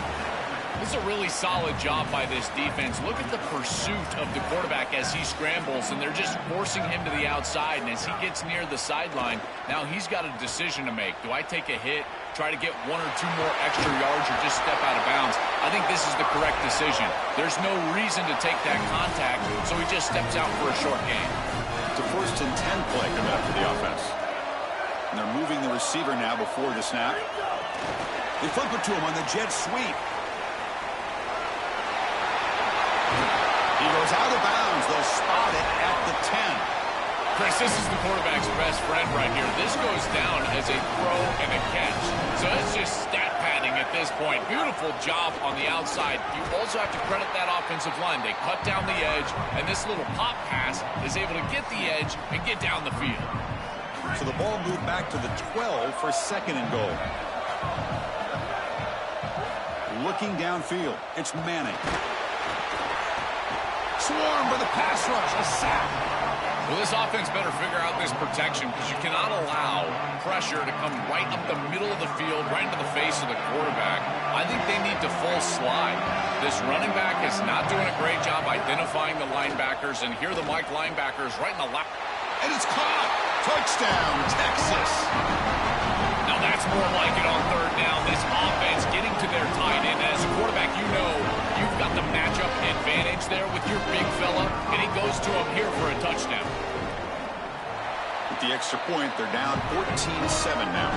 This is a really solid job by this defense. Look at the pursuit of the quarterback as he scrambles, and they're just forcing him to the outside. And as he gets near the sideline, now he's got a decision to make. Do I take a hit, try to get 1 or 2 more extra yards, or just step out of bounds? I think this is the correct decision. There's no reason to take that contact, so he just steps out for a short gain. It's a 1st and 10 play coming up for the offense. And they're moving the receiver now before the snap. They flip it to him on the jet sweep. He goes out of bounds. They'll spot it at the 10. Chris, this is the quarterback's best friend right here. This goes down as a throw and a catch. So it's just stat padding at this point. Beautiful job on the outside. You also have to credit that offensive line. They cut down the edge, and this little pop pass is able to get the edge and get down the field. So the ball moved back to the 12 for 2nd and goal. Looking downfield, it's Manning. Swarmed by the pass rush, a sack. Well, this offense better figure out this protection because you cannot allow pressure to come right up the middle of the field, right into the face of the quarterback. I think they need to full slide. This running back is not doing a great job identifying the linebackers, and here are the Mike linebackers right in the lap. And it's caught. Touchdown, Texas. Now that's more like it on third down. This offense getting to their tight end. As a quarterback, you know you've got the matchup advantage there with your big fella, and he goes to him here for a touchdown. With the extra point, they're down 14-7 now.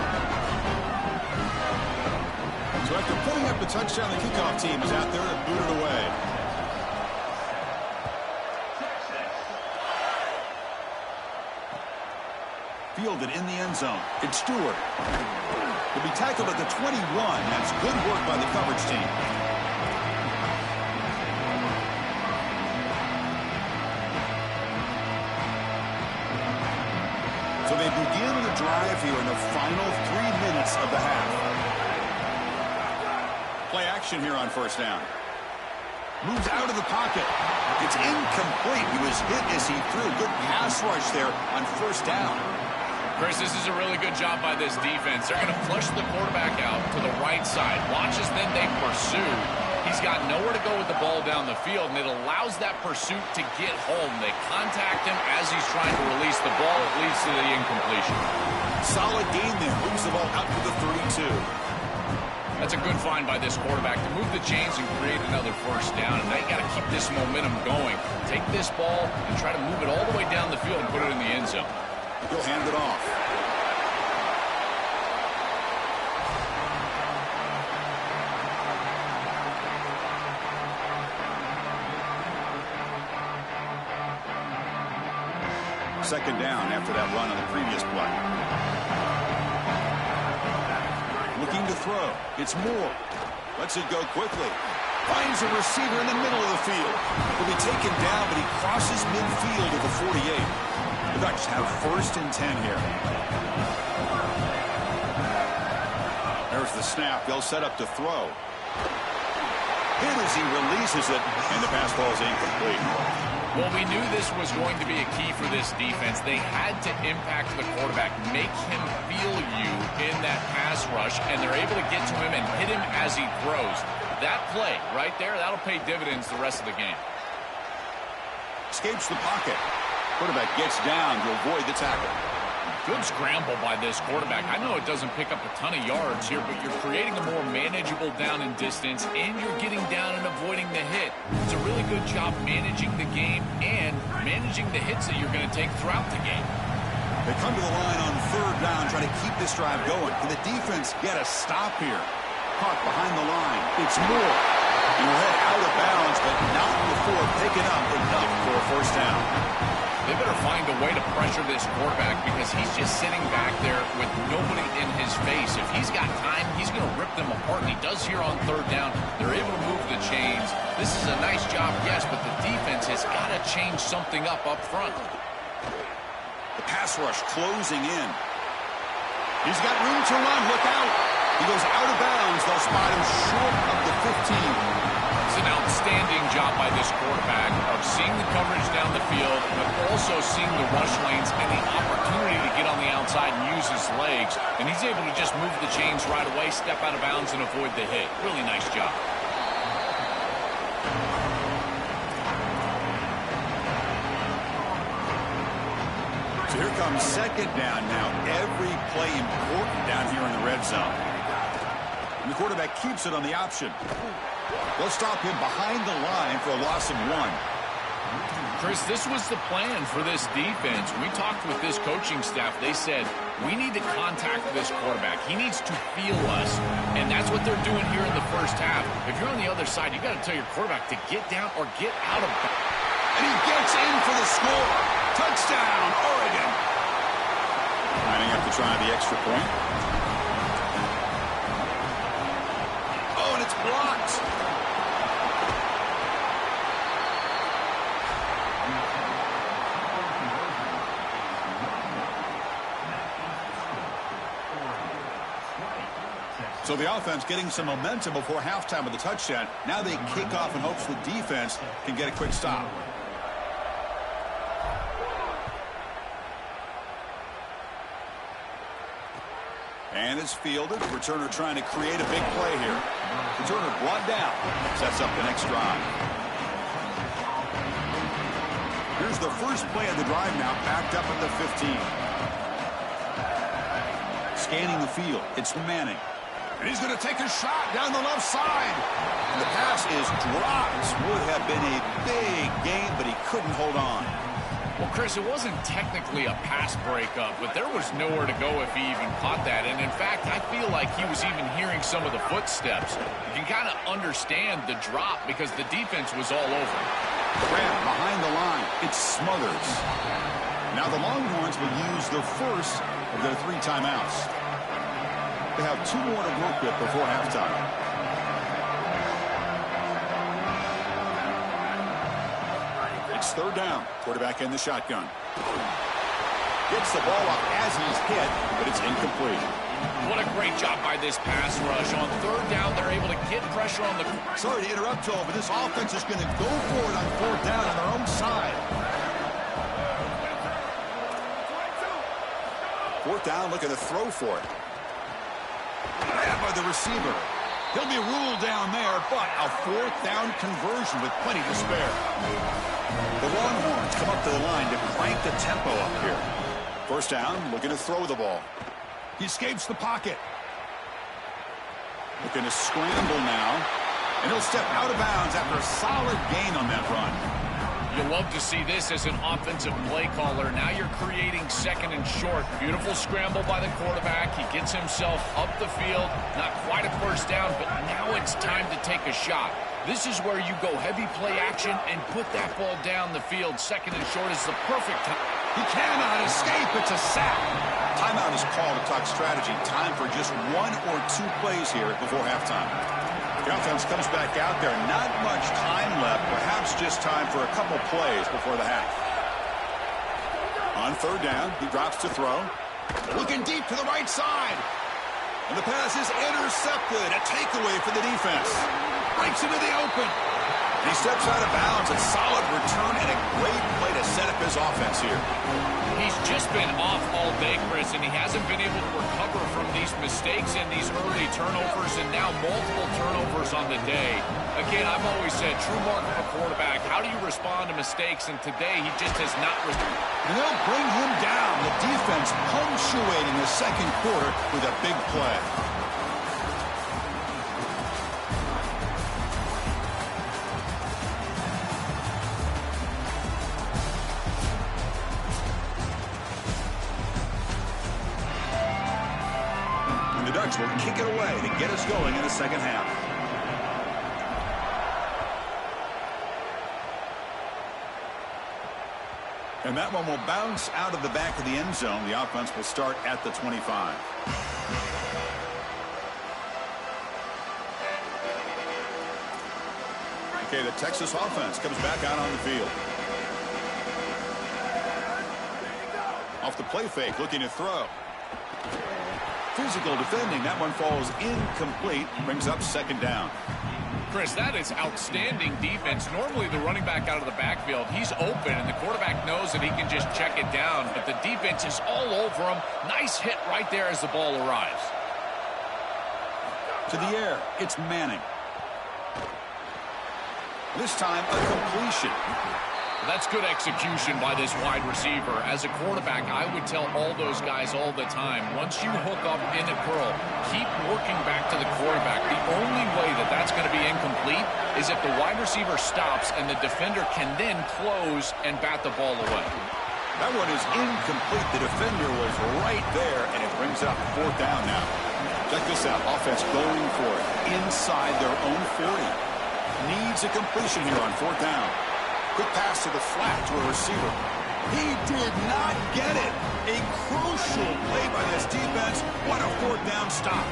So after putting up the touchdown, the kickoff team is out there to boot it away. Fielded in the end zone. It's Stewart. He'll be tackled at the 21. That's good work by the coverage team. So they begin the drive here in the final 3 minutes of the half. Play action here on first down. Moves out of the pocket. It's incomplete. He was hit as he threw. Good pass rush there on first down. Chris, this is a really good job by this defense. They're going to flush the quarterback out to the right side. Watch as then they pursue. He's got nowhere to go with the ball down the field, and it allows that pursuit to get home. They contact him as he's trying to release the ball. It leads to the incompletion. Solid gain there. Moves the ball out to the 32. That's a good find by this quarterback to move the chains and create another first down. And now you got to keep this momentum going. Take this ball and try to move it all the way down the field and put it in the end zone. He'll hand it off. Second down after that run on the previous play. Looking to throw. It's Moore. Lets it go quickly. Finds a receiver in the middle of the field. Will be taken down, but he crosses midfield to the 48. The Ducks have 1st and 10 here. There's the snap. They'll set up to throw. Hit as he releases it, and the pass ball is incomplete. Well, we knew this was going to be a key for this defense. They had to impact the quarterback, make him feel you in that pass rush, and they're able to get to him and hit him as he throws. That play right there, that'll pay dividends the rest of the game. Escapes the pocket. Quarterback gets down to avoid the tackle. Good scramble by this quarterback. I know it doesn't pick up a ton of yards here, but you're creating a more manageable down and distance, and you're getting down and avoiding the hit. It's a really good job managing the game and managing the hits that you're going to take throughout the game. They come to the line on third down, trying to keep this drive going. Can the defense get a stop here? Caught behind the line. It's Moore. He will head out of bounds, but not before picking up enough for a first down. they better find a way to pressure this quarterback because he's just sitting back there with nobody in his face. If he's got time, he's going to rip them apart, and he does here on third down. They're able to move the chains. This is a nice job, yes, but the defense has got to change something up front. The pass rush closing in. He's got room to run. Look out. He goes out of bounds. They'll spot him short of the 15. It's an outstanding job by this quarterback of seeing the coverage down the field, but also seeing the rush lanes and the opportunity to get on the outside and use his legs. And he's able to just move the chains right away, step out of bounds, and avoid the hit. Really nice job. So here comes second down now. Every play important down here in the red zone. And the quarterback keeps it on the option. They'll stop him behind the line for a loss of 1. Chris, this was the plan for this defense. When we talked with this coaching staff, they said, we need to contact this quarterback. He needs to feel us. And that's what they're doing here in the first half. If you're on the other side, you got to tell your quarterback to get down or get out of bounds. And he gets in for the score. Touchdown, Oregon. Lining up to try the extra point. Oh, and it's blocked. So the offense getting some momentum before halftime with the touchdown. Now they kick off in hopes the defense can get a quick stop. And it's fielded. Returner trying to create a big play here. Returner brought down. Sets up the next drive. Here's the first play of the drive now, backed up at the 15. Scanning the field. It's Manning. And he's going to take a shot down the left side. And the pass is dropped. Would have been a big gain, but he couldn't hold on. Well, Chris, it wasn't technically a pass breakup, but there was nowhere to go if he even caught that. And, in fact, I feel like he was even hearing some of the footsteps. You can kind of understand the drop because the defense was all over him. Grab behind the line. It's Smothers. Now the Longhorns will use the first of their 3 timeouts. They have 2 more to work with before halftime. It's third down. Quarterback in the shotgun. Gets the ball up as he's hit, but it's incomplete. What a great job by this pass rush. On third down, they're able to get pressure on the... Sorry to interrupt, Joe, but this offense is going to go for it on fourth down on their own side. Fourth down, looking to throw for it. Grabbed by the receiver. He'll be ruled down there, but a fourth down conversion with plenty to spare. The Longhorns come up to the line to crank the tempo up here. First down, looking to throw the ball. He escapes the pocket. Looking to scramble now. And he'll step out of bounds after a solid gain on that run. You love to see this as an offensive play caller. Now you're creating second and short. Beautiful scramble by the quarterback. He gets himself up the field. Not quite a first down, but now it's time to take a shot. This is where you go heavy play action and put that ball down the field. Second and short is the perfect time. He cannot escape. It's a sack. Timeout is called to talk strategy. Time for just 1 or 2 plays here before halftime. The offense comes back out there. Not much time left. Perhaps just time for a couple plays before the half. On third down, he drops to throw. Looking deep to the right side. And the pass is intercepted. A takeaway for the defense. Breaks into the open. And he steps out of bounds. A solid return and a great play to set up his offense here. He's just been off all day, Chris, and he hasn't been able to recover from these mistakes and these early turnovers, and now multiple turnovers on the day. Again, I've always said, true mark of a quarterback, how do you respond to mistakes? And today, he just has not responded. And they'll bring him down. The defense punctuating the second quarter with a big play. Will kick it away to get us going in the second half. And that one will bounce out of the back of the end zone. The offense will start at the 25. Okay, the Texas offense comes back out on the field. Off the play fake, looking to throw. Physical defending. That one falls incomplete. Brings up second down. Chris, that is outstanding defense. Normally the running back out of the backfield, he's open, and the quarterback knows that he can just check it down, but the defense is all over him. Nice hit right there as the ball arrives. To the air, it's Manning. This time, a completion. That's good execution by this wide receiver. As a quarterback, I would tell all those guys all the time, once you hook up in a curl, keep working back to the quarterback. The only way that that's going to be incomplete is if the wide receiver stops and the defender can then close and bat the ball away. That one is incomplete. The defender was right there, and it brings up fourth down now. Check this out. Offense going for it inside their own 40. Needs a completion here on fourth down. Quick pass to the flat to a receiver. He did not get it. A crucial play by this defense. What a fourth down stop.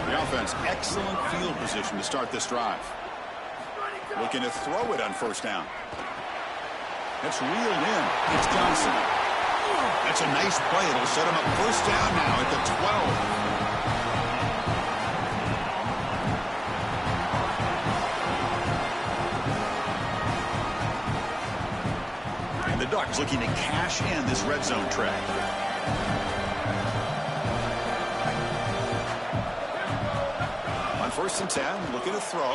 The offense, excellent field position to start this drive. Looking to throw it on first down. That's reeled in. It's Johnson. That's a nice play. It'll set him up first down now at the 12. The Ducks looking to cash in this red zone trap. On first and 10, looking to throw.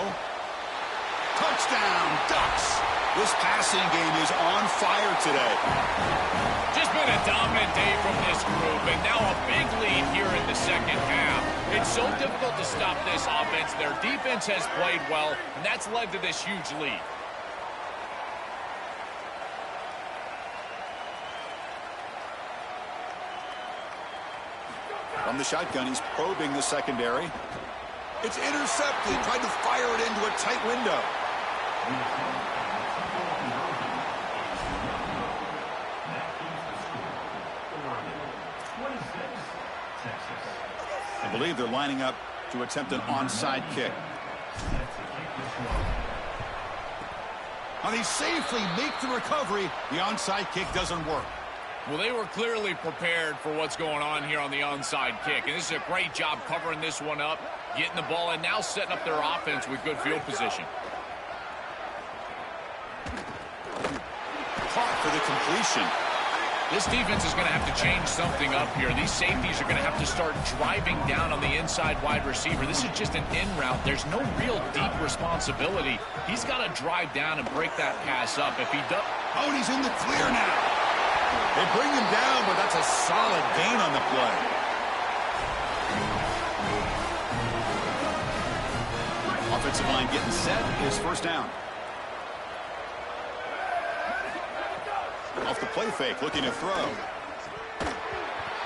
Touchdown, Ducks! This passing game is on fire today. Just been a dominant day from this group, and now a big lead here in the second half. It's so difficult to stop this offense. Their defense has played well, and that's led to this huge lead. From the shotgun, he's probing the secondary. It's intercepted. Tried to fire it into a tight window. I believe they're lining up to attempt an onside kick. Now they safely make the recovery. The onside kick doesn't work. Well, they were clearly prepared for what's going on here on the onside kick. And this is a great job covering this one up, getting the ball, and now setting up their offense with good field position. Caught for the completion. This defense is going to have to change something up here. These safeties are going to have to start driving down on the inside wide receiver. This is just an in route. There's no real deep responsibility. He's got to drive down and break that pass up. If he does... Oh, and he's in the clear now. They bring him down, but that's a solid gain on the play. Offensive line getting set is first down. Off the play fake, looking to throw.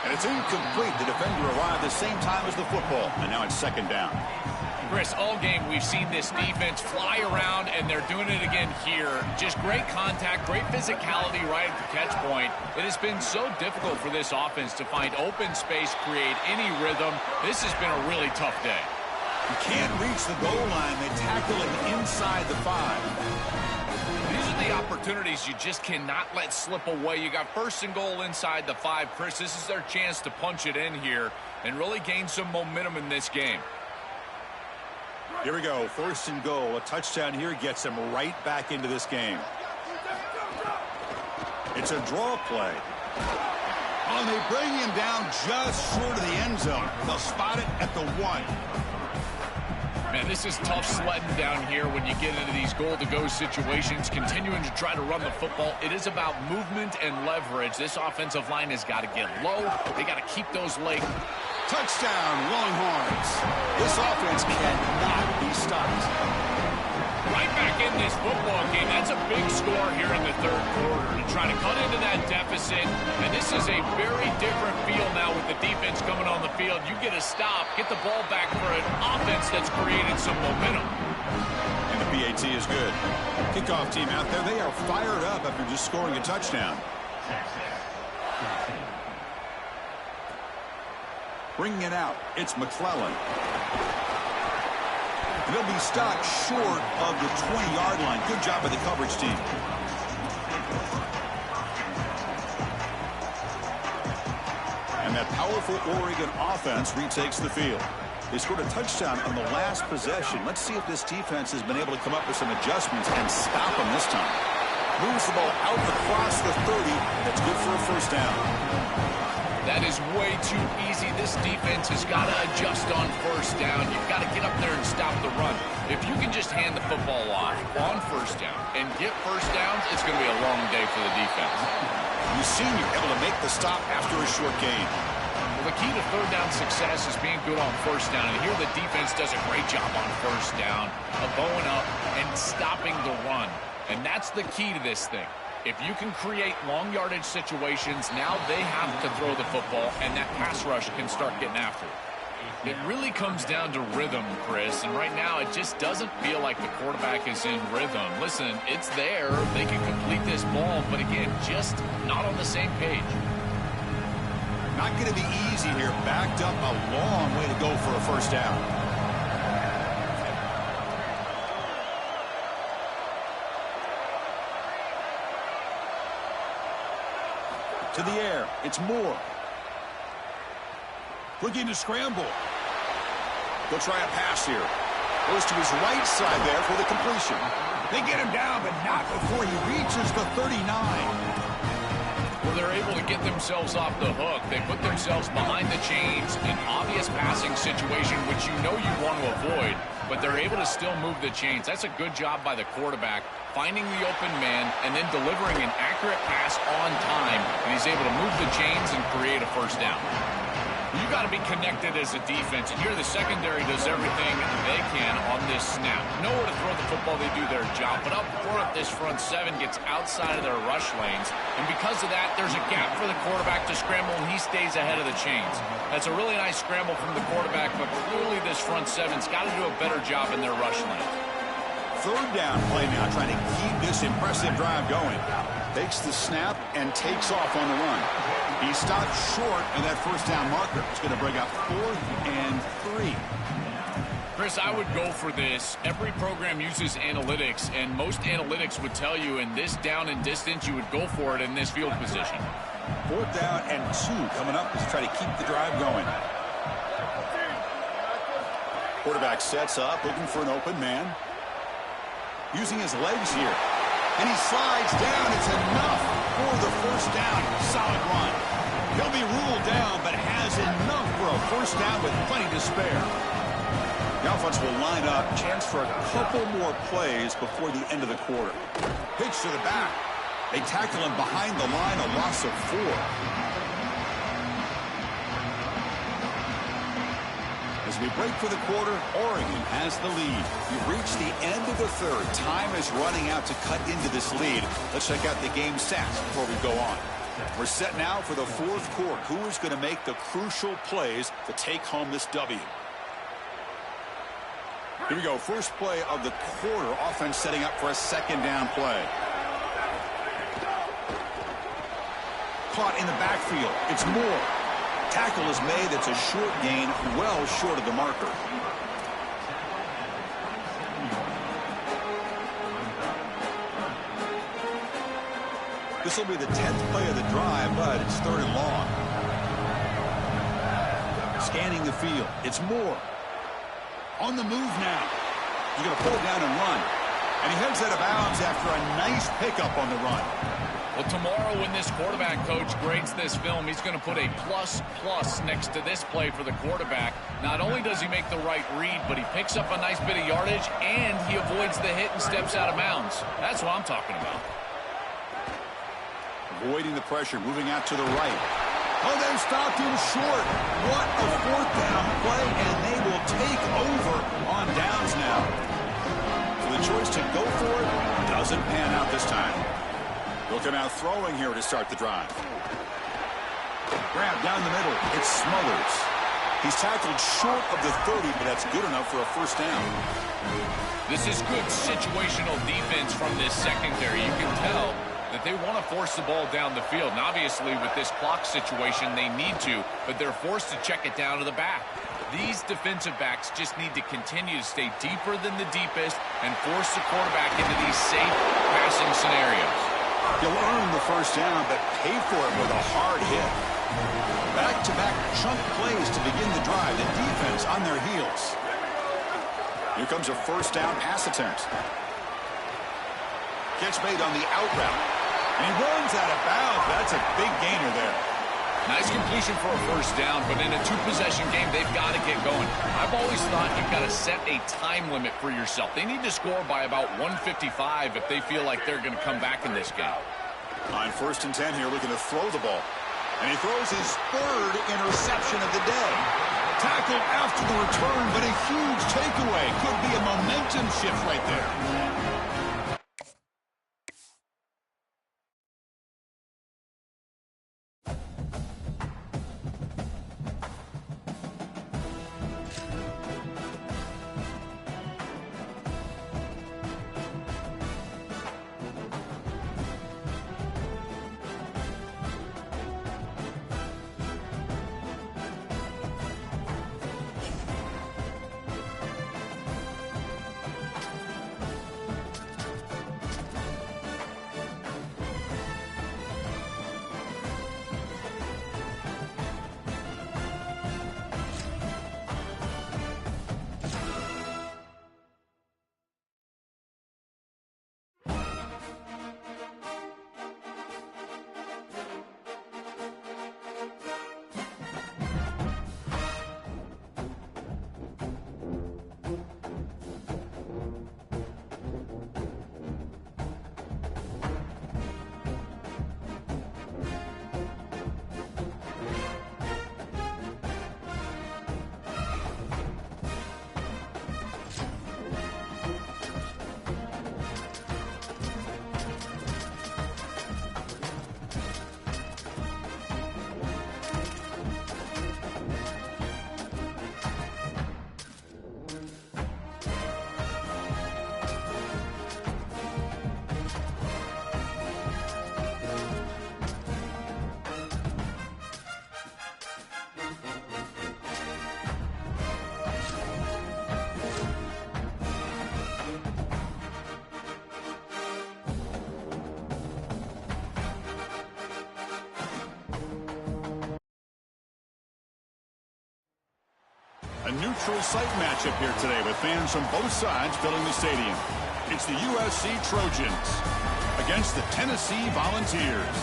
And it's incomplete. The defender arrived the same time as the football, and now it's second down. Chris, all game we've seen this defense fly around, and they're doing it again here. Just great contact, great physicality right at the catch point. It has been so difficult for this offense to find open space, create any rhythm. This has been a really tough day. You can't reach the goal line. They tackle it inside the 5. These are the opportunities you just cannot let slip away. You got first and goal inside the 5. Chris, this is their chance to punch it in here and really gain some momentum in this game. Here we go, first and goal. A touchdown here gets them right back into this game. It's a draw play. Oh, and they bring him down just short of the end zone. They'll spot it at the 1. Man, this is tough sledding down here when you get into these goal-to-go situations, continuing to try to run the football. It is about movement and leverage. This offensive line has got to get low. They got to keep those legs. Touchdown, Longhorns. This offense cannot be stopped. Right back in this football game. That's a big score here in the third quarter to try to cut into that deficit. And this is a very different feel now with the defense coming on the field. You get a stop, get the ball back for an offense that's created some momentum. And the PAT is good. Kickoff team out there, they are fired up after just scoring a touchdown. Bringing it out, it's McClellan. They'll be stopped short of the 20-yard line. Good job by the coverage team. And that powerful Oregon offense retakes the field. They scored a touchdown on the last possession. Let's see if this defense has been able to come up with some adjustments and stop them this time. Moves the ball out across the 30. That's good for a first down. That is way too easy. This defense has got to adjust on first down. You've got to get up there and stop the run. If you can just hand the football off on first down and get first downs, it's going to be a long day for the defense. You've seen you're able to make the stop after a short gain. Well, the key to third down success is being good on first down. And here the defense does a great job on first down of bowing up and stopping the run. And that's the key to this thing. If you can create long yardage situations, now they have to throw the football, and that pass rush can start getting after it. It really comes down to rhythm, Chris, and right now it just doesn't feel like the quarterback is in rhythm. Listen, it's there. They can complete this ball, but again, just not on the same page. Not going to be easy here. Backed up a long way to go for a first down. To the air, it's Moore. Looking to scramble. They'll try a pass here. Goes to his right side there for the completion. They get him down, but not before he reaches the 39. Well, they're able to get themselves off the hook. They put themselves behind the chains, an obvious passing situation, which you know you want to avoid, but they're able to still move the chains. That's a good job by the quarterback, finding the open man and then delivering an accurate pass on time, and he's able to move the chains and create a first down. You got to be connected as a defense, and here the secondary does everything they can on this snap. Nowhere to throw the football, they do their job, but up front, this front seven gets outside of their rush lanes, and because of that, there's a gap for the quarterback to scramble, and he stays ahead of the chains. That's a really nice scramble from the quarterback, but clearly this front seven's got to do a better job in their rush lane. Third down play now, trying to keep this impressive drive going. Takes the snap and takes off on the run. He stopped short of that first down marker. It's going to bring up 4th and 3. Chris, I would go for this. Every program uses analytics, and most analytics would tell you in this down and distance, you would go for it in this field position. 4th down and 2 coming up to try to keep the drive going. Quarterback sets up, looking for an open man. Using his legs here. And he slides down. It's enough for the first down. Solid run. He'll be ruled down, but has enough for a first down with plenty to spare. The offense will line up. Chance for a couple more plays before the end of the quarter. Pitch to the back. They tackle him behind the line, a loss of 4. As we break for the quarter, Oregon has the lead. We've reached the end of the third. Time is running out to cut into this lead. Let's check out the game stats before we go on. We're set now for the 4th quarter. Who is going to make the crucial plays to take home this W? Here we go. First play of the quarter. Offense setting up for a second down play. Caught in the backfield. It's Moore. Tackle is made. It's a short gain, well short of the marker. This will be the 10th play of the drive, but it's 3rd and long. Scanning the field. It's Moore. On the move now. He's going to pull it down and run. And he heads out of bounds after a nice pickup on the run. Well, tomorrow when this quarterback coach grades this film, he's going to put a plus next to this play for the quarterback. Not only does he make the right read, but he picks up a nice bit of yardage, and he avoids the hit and steps out of bounds. That's what I'm talking about. Avoiding the pressure, moving out to the right. Oh, they've stopped him short. What a 4th down play, and they will take over on downs now. So the choice to go for it doesn't pan out this time. They'll come out throwing here to start the drive. Grab down the middle. It's Smothers. He's tackled short of the 30, but that's good enough for a first down. This is good situational defense from this secondary. You can tell that they want to force the ball down the field. And obviously, with this clock situation, they need to, but they're forced to check it down to the back. These defensive backs just need to continue to stay deeper than the deepest and force the quarterback into these safe passing scenarios. He'll earn the first down, but pay for it with a hard hit. Back-to-back chunk plays to begin the drive. The defense on their heels. Here comes a first down pass attempt. Catch made on the out route. And he runs out of bounds. That's a big gainer there. Nice completion for a first down, but in a two-possession game, they've got to get going. I've always thought you've got to set a time limit for yourself. They need to score by about 155 if they feel like they're going to come back in this game. On 1st and 10 here, looking to throw the ball. And he throws his third interception of the day. Tackled after the return, but a huge takeaway. Could be a momentum shift right there. A neutral site matchup here today with fans from both sides filling the stadium. It's the USC Trojans against the Tennessee Volunteers.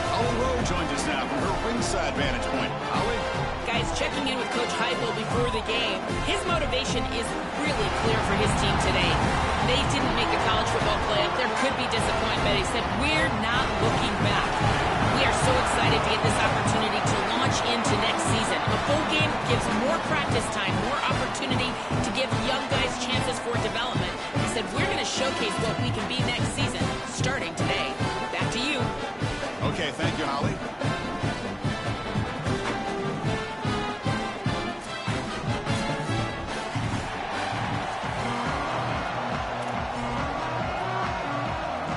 Holly Rowe joins us now from her ringside vantage point. Holly? Guys, checking in with Coach Heupel before the game. His motivation is really clear for his team today. They didn't make the college football playoff. There could be disappointment. He said, we're not looking back. We are so excited to get this opportunity to launch into next season. A bowl game gives more practice time, more opportunity to give young guys chances for development. He said, we're going to showcase what we can be next season, starting today. Back to you. Okay, thank you, Holly.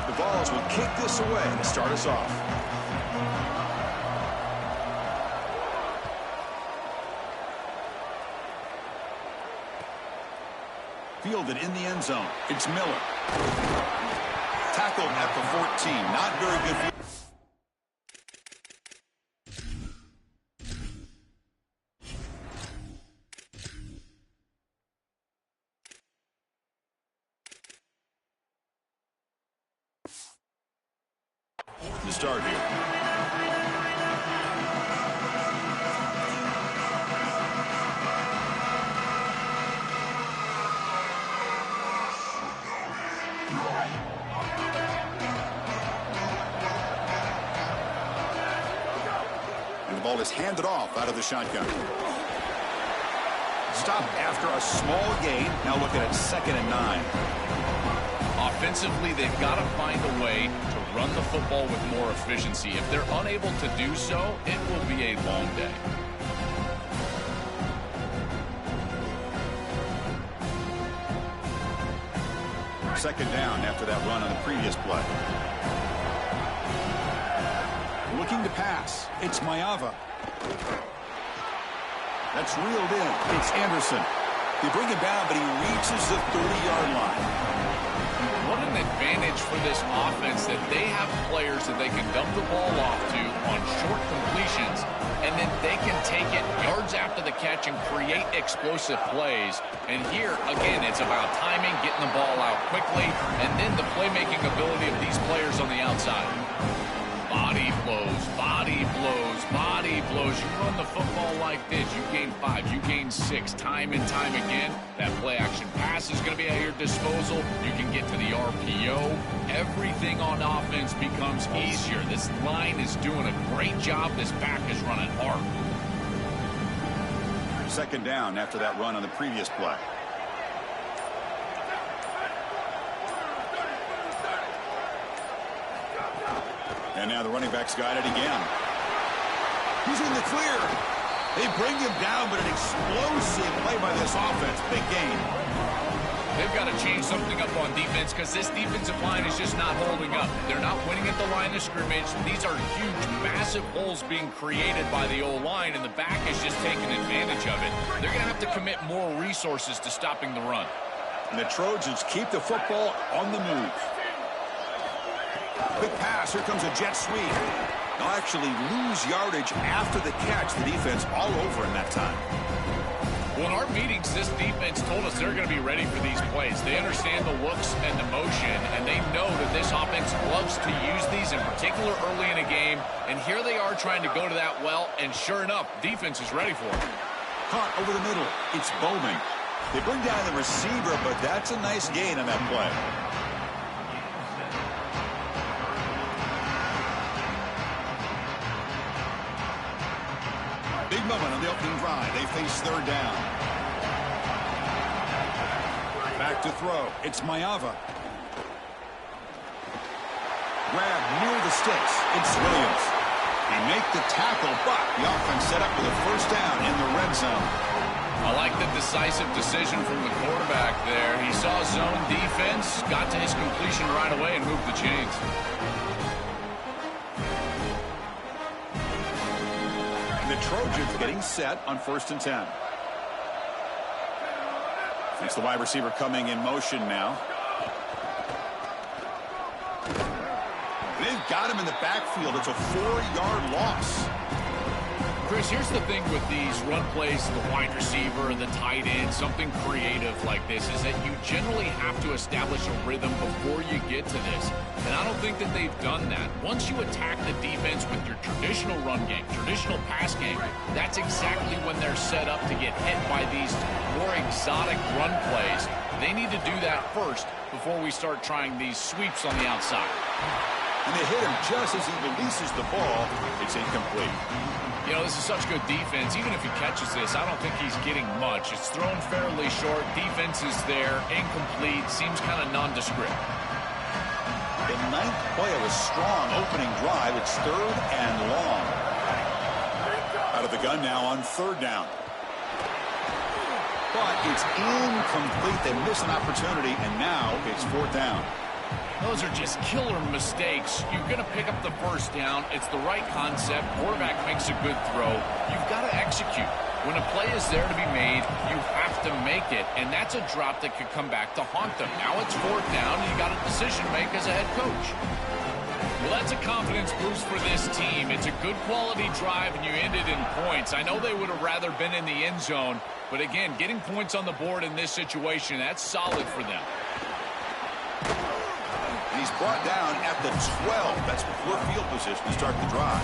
The Vols will kick this away to start us off. Fielded in the end zone. It's Miller. Tackled at the 14. Not very good. To start here. And the ball is handed off out of the shotgun. Stopped after a small gain. Now looking at 2nd and 9. Offensively, they've got to find a way to run the football with more efficiency. If they're unable to do so, it will be a long day. Second down after that run on the previous play. Looking to pass. It's Mayava. That's reeled in. It's Anderson. They bring him down, but he reaches the 30-yard line. What an advantage for this offense that they have players that they can dump the ball off to on short completions, and then they can take it yards after the catch and create explosive plays. And here, again, it's about timing, getting the ball out quickly, and then the playmaking ability of these players on the outside. Body blows, body blows, body blows. You run the football like this, you gain 5, you gain 6, time and time again. That play action pass is going to be at your disposal. You can get to the RPO. Everything on offense becomes easier. This line is doing a great job. This back is running hard. Second down after that run on the previous play. And now the running back's got it again. He's in the clear. They bring him down, but an explosive play by this offense. Big gain. They've got to change something up on defense because this defensive line is just not holding up. They're not winning at the line of scrimmage. These are huge, massive holes being created by the O-line, and the back is just taking advantage of it. They're going to have to commit more resources to stopping the run. And the Trojans keep the football on the move. Quick pass. Here comes a jet sweep. They'll actually lose yardage after the catch. The defense all over in that time. Well, in our meetings, this defense told us they're going to be ready for these plays. They understand the looks and the motion, and they know that this offense loves to use these, in particular early in a game. And here they are trying to go to that well, and sure enough, defense is ready for it. Caught over the middle. It's Bowman. They bring down the receiver, but that's a nice gain on that play. Big moment on the opening drive. They face third down. Back to throw. It's Mayava. Grab near the sticks. It's Williams. They make the tackle, but the offense set up with a first down in the red zone. I like the decisive decision from the quarterback there. He saw zone defense, got to his completion right away, and moved the chains. The Trojans getting set on 1st and 10. It's the wide receiver coming in motion now. They've got him in the backfield. It's a 4-yard loss. Chris, here's the thing with these run plays, the wide receiver, the tight end, something creative like this, is that you generally have to establish a rhythm before you get to this. And I don't think that they've done that. Once you attack the defense with your traditional run game, traditional pass game, that's exactly when they're set up to get hit by these more exotic run plays. They need to do that first before we start trying these sweeps on the outside. And they hit him just as he releases the ball. It's incomplete. You know, this is such good defense. Even if he catches this, I don't think he's getting much. It's thrown fairly short. Defense is there. Incomplete. Seems kind of nondescript. The 9th play of a strong opening drive. It's third and long. Out of the gun now on 3rd down. But it's incomplete. They miss an opportunity, and now it's 4th down. Those are just killer mistakes. You're going to pick up the first down. It's the right concept. Quarterback makes a good throw. You've got to execute. When a play is there to be made, you have to make it. And that's a drop that could come back to haunt them. Now it's 4th down, and you got a decision to make as a head coach. Well, that's a confidence boost for this team. It's a good quality drive, and you ended in points. I know they would have rather been in the end zone, but again, getting points on the board in this situation, that's solid for them. And he's brought down at the 12. That's poor field position to start the drive.